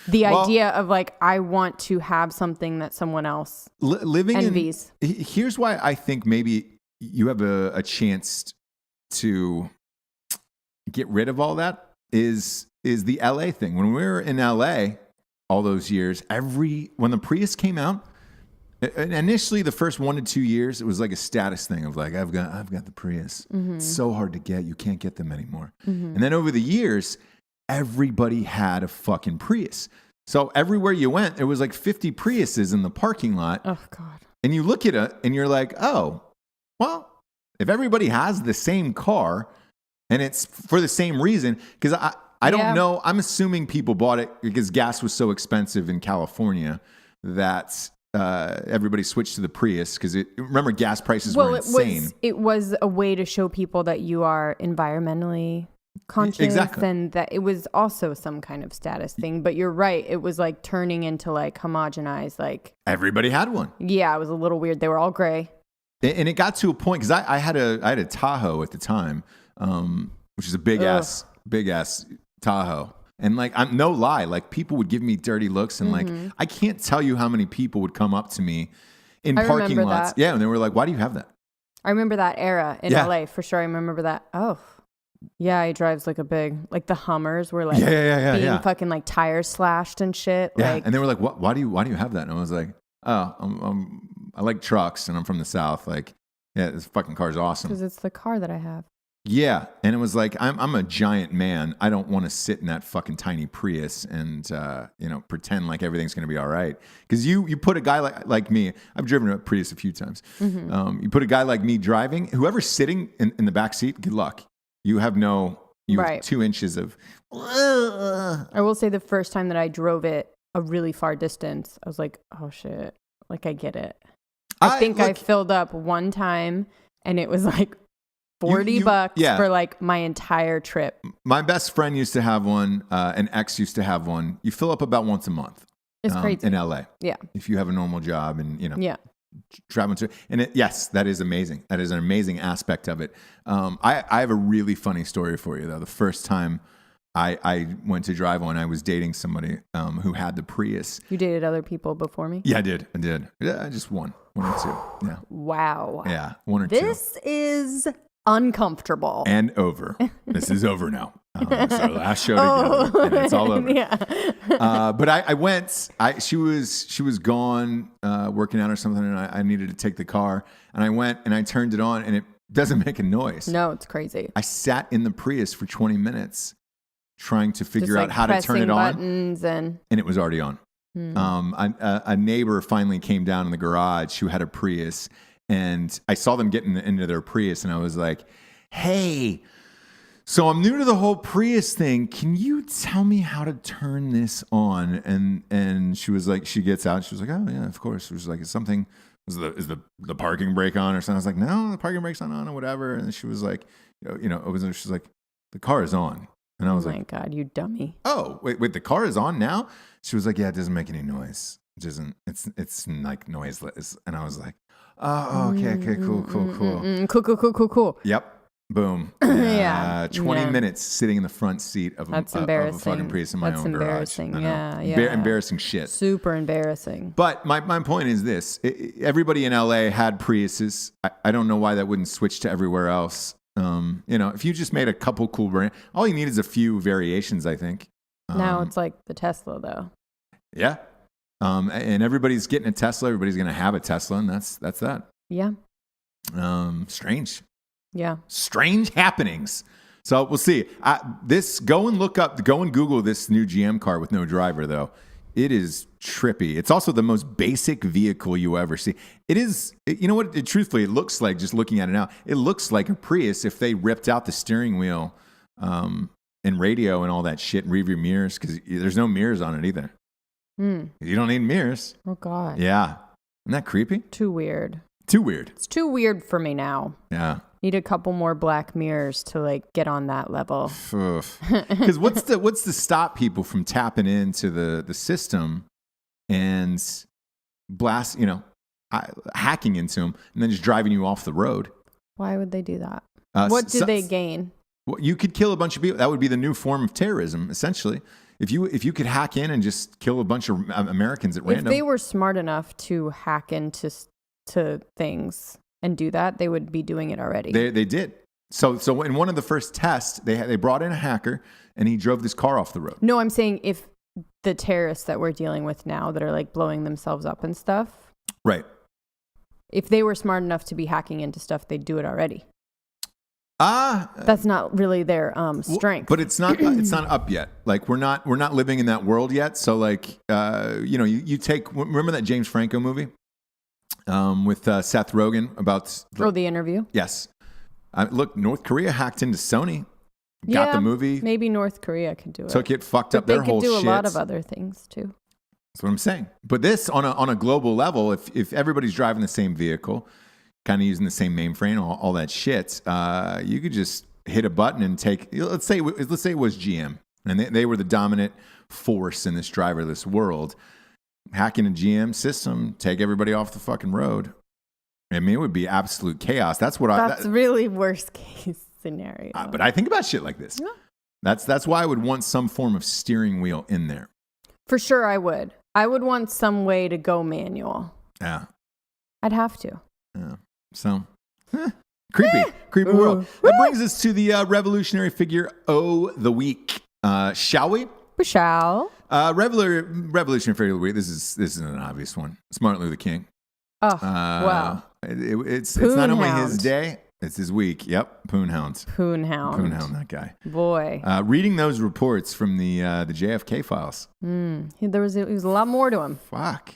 the idea of like, I want to have something that someone else envies. Here's why I think maybe you have a chance to get rid of all that is the LA thing. When we were in LA all those years, when the Prius came out, initially the first 1 to 2 years, it was like a status thing of like, I've got the Prius. It's so hard to get. You can't get them anymore. And then over the years, everybody had a fucking Prius. So everywhere you went, there was like 50 Priuses in the parking lot. Oh, God. And you look at it and you're like, oh, well, if everybody has the same car and it's for the same reason, because I don't know. I'm assuming people bought it because gas was so expensive in California that everybody switched to the Prius because remember, gas prices were insane. It was a way to show people that you are environmentally conscious, and that it was also some kind of status thing. But you're right, it was like turning into like homogenized, like everybody had one. Yeah, it was a little weird. They were all gray, and it got to a point because I had a Tahoe at the time, which is a big ass Tahoe. And like, I'm no lie, like people would give me dirty looks, and like, I can't tell you how many people would come up to me in parking lots. That. Yeah. And they were like, why do you have that? I remember that era in LA for sure. I remember that. Oh yeah. He drives like a big, like the Hummers were like being fucking like tires slashed and shit. Yeah. Like, and they were like, why do you have that? And I was like, oh, I like trucks and I'm from the South. Like, yeah, this fucking car's awesome. Because it's the car that I have. Yeah, and it was like, I'm a giant man. I don't want to sit in that fucking tiny Prius and pretend like everything's going to be all right. Because you put a guy like me, I've driven a Prius a few times. You put a guy like me driving, whoever's sitting in the back seat, good luck. You have have 2 inches of. I will say the first time that I drove it a really far distance, I was like, oh shit, like I get it. I think I filled up one time and it was like $40 for like my entire trip. My best friend used to have one. An ex used to have one. You fill up about once a month. It's crazy in LA. Yeah, if you have a normal job and traveling to, and yes, that is amazing. That is an amazing aspect of it. I have a really funny story for you though. The first time I went to drive one, I was dating somebody who had the Prius. You dated other people before me? Yeah, I did. Yeah, just one or two. Yeah. Wow. Yeah, one or two. This is uncomfortable. And over. This is over now. It's our last show together, and it's all over. Yeah. But I went. She was gone working out or something, and I needed to take the car, and I went and I turned it on, and it doesn't make a noise. No, it's crazy. I sat in the Prius for 20 minutes trying to figure Just, out how to turn it on, buttons and it was already on. A neighbor finally came down in the garage who had a Prius, and I saw them getting into their Prius, and I was like, "Hey, so I'm new to the whole Prius thing. Can you tell me how to turn this on?" And she was like, she gets out, she was like, "Oh yeah, of course." She was like, "Is something? Is the parking brake on or something?" I was like, "No, the parking brake's not on or whatever." And she was like, she's like, "The car is on." And I was oh like, my God, you dummy. "Oh, wait, the car is on now?" She was like, "Yeah, it doesn't make any noise. It doesn't, it's like noiseless." And I was like, "Oh, okay, cool. Cool. Yep. Boom. Yeah. 20 minutes sitting in the front seat of a fucking Prius in my own garage. That's embarrassing. Yeah. Embarrassing shit. Super embarrassing. But my point is this. Everybody in LA had Priuses. I don't know why that wouldn't switch to everywhere else. If you just made a couple cool brands, all you need is a few variations, I think. Now it's like the Tesla, though. Yeah. And everybody's getting a Tesla. Everybody's going to have a Tesla, and that's that. Yeah. Strange. Yeah. Strange happenings. So we'll see. Go and Google this new GM car with no driver, though. It is trippy. It's also the most basic vehicle you ever see. It is, you know what? Truthfully, it looks like, just looking at it now, it looks like a Prius if they ripped out the steering wheel and radio and all that shit and rearview mirrors, because there's no mirrors on it either. You don't need mirrors. Oh, God. Yeah. Isn't that creepy? Too weird. Too weird. It's too weird for me now. Yeah. Need a couple more black mirrors to like get on that level. Because what's to stop people from tapping into the system and hacking into them and then just driving you off the road? Why would they do that? What do they gain? Well, you could kill a bunch of people. That would be the new form of terrorism, essentially. If you could hack in and just kill a bunch of Americans at random. If they were smart enough to hack into things and do that, they would be doing it already. They did. So in one of the first tests, they brought in a hacker and he drove this car off the road. No, I'm saying if the terrorists that we're dealing with now that are like blowing themselves up and stuff. Right. If they were smart enough to be hacking into stuff, they'd do it already. That's not really their strength. But it's not up yet. Like we're not living in that world yet. So like you take, remember that James Franco movie with Seth Rogen about the interview? Yes. Look, North Korea hacked into Sony. Got the movie. Maybe North Korea could do it. Took it, fucked up their whole shit. They could do a lot of other things too. That's what I'm saying. But this on a global level, if everybody's driving the same vehicle, kind of using the same mainframe, all that shit, you could just hit a button and take. Let's say it was GM, and they were the dominant force in this driverless world. Hacking a GM system, take everybody off the fucking road. I mean, it would be absolute chaos. That's really worst case scenario. But I think about shit like this. Yeah. That's why I would want some form of steering wheel in there. For sure, I would. I would want some way to go manual. Yeah. I'd have to. Yeah. So, creepy world. That brings us to the revolutionary figure of the week. Shall we? We shall. Revolutionary figure of the week. This is an obvious one. It's Martin Luther King. Oh, wow. It's not only his day, it's his week. Yep, Poonhound, that guy. Boy. Reading those reports from the JFK files. There was a lot more to him. Fuck.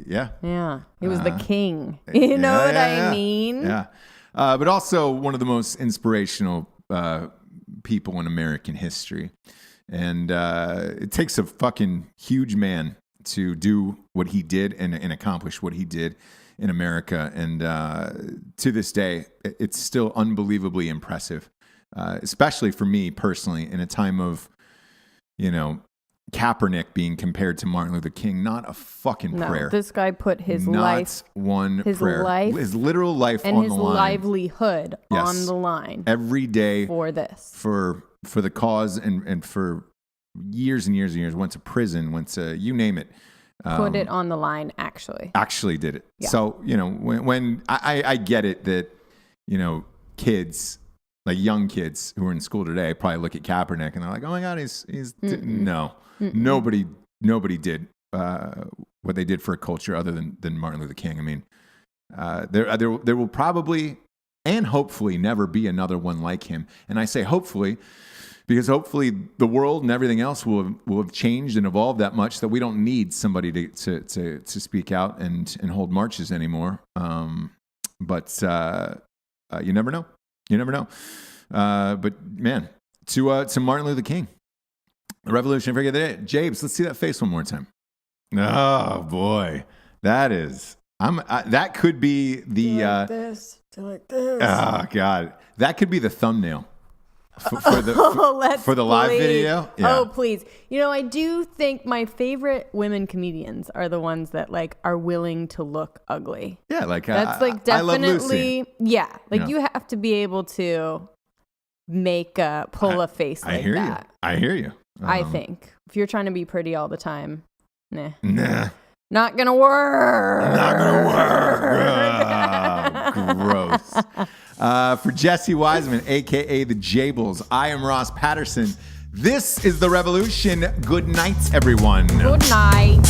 Yeah. Yeah. He was the king. You know what I mean? Yeah. But also one of the most inspirational people in American history. And it takes a fucking huge man to do what he did and accomplish what he did in America. And to this day, it's still unbelievably impressive, especially for me personally, in a time of, Kaepernick being compared to Martin Luther King. Not a fucking prayer. This guy put his life, his literal life and on his the line. livelihood on the line every day for this, for the cause, and for years and years and years. Went to prison, went to you name it. Put it on the line, actually did it. Yeah. So, when I get it that, kids like young kids who are in school today probably look at Kaepernick and they're like, oh my God, no. Nobody did what they did for a culture other than Martin Luther King. I mean, there will probably and hopefully never be another one like him. And I say hopefully because hopefully the world and everything else will have changed and evolved that much that we don't need somebody to speak out and hold marches anymore. But you never know. You never know. But man, to Martin Luther King, the revolutionary figure of the day. Jabes, let's see that face one more time. Oh boy, that is. That could be the. Like this. Like this. Oh God, that could be the thumbnail for the live video. Yeah. Oh please, I do think my favorite women comedians are the ones that like are willing to look ugly. Yeah, like that's like definitely you have to be able to make pull a face like that. I hear you. I think if you're trying to be pretty all the time, nah. Not gonna work. Gross. For Jessie Wiseman, a.k.a. the Jables, I am Ross Patterson. This is The Revolution. Good night, everyone. Good night.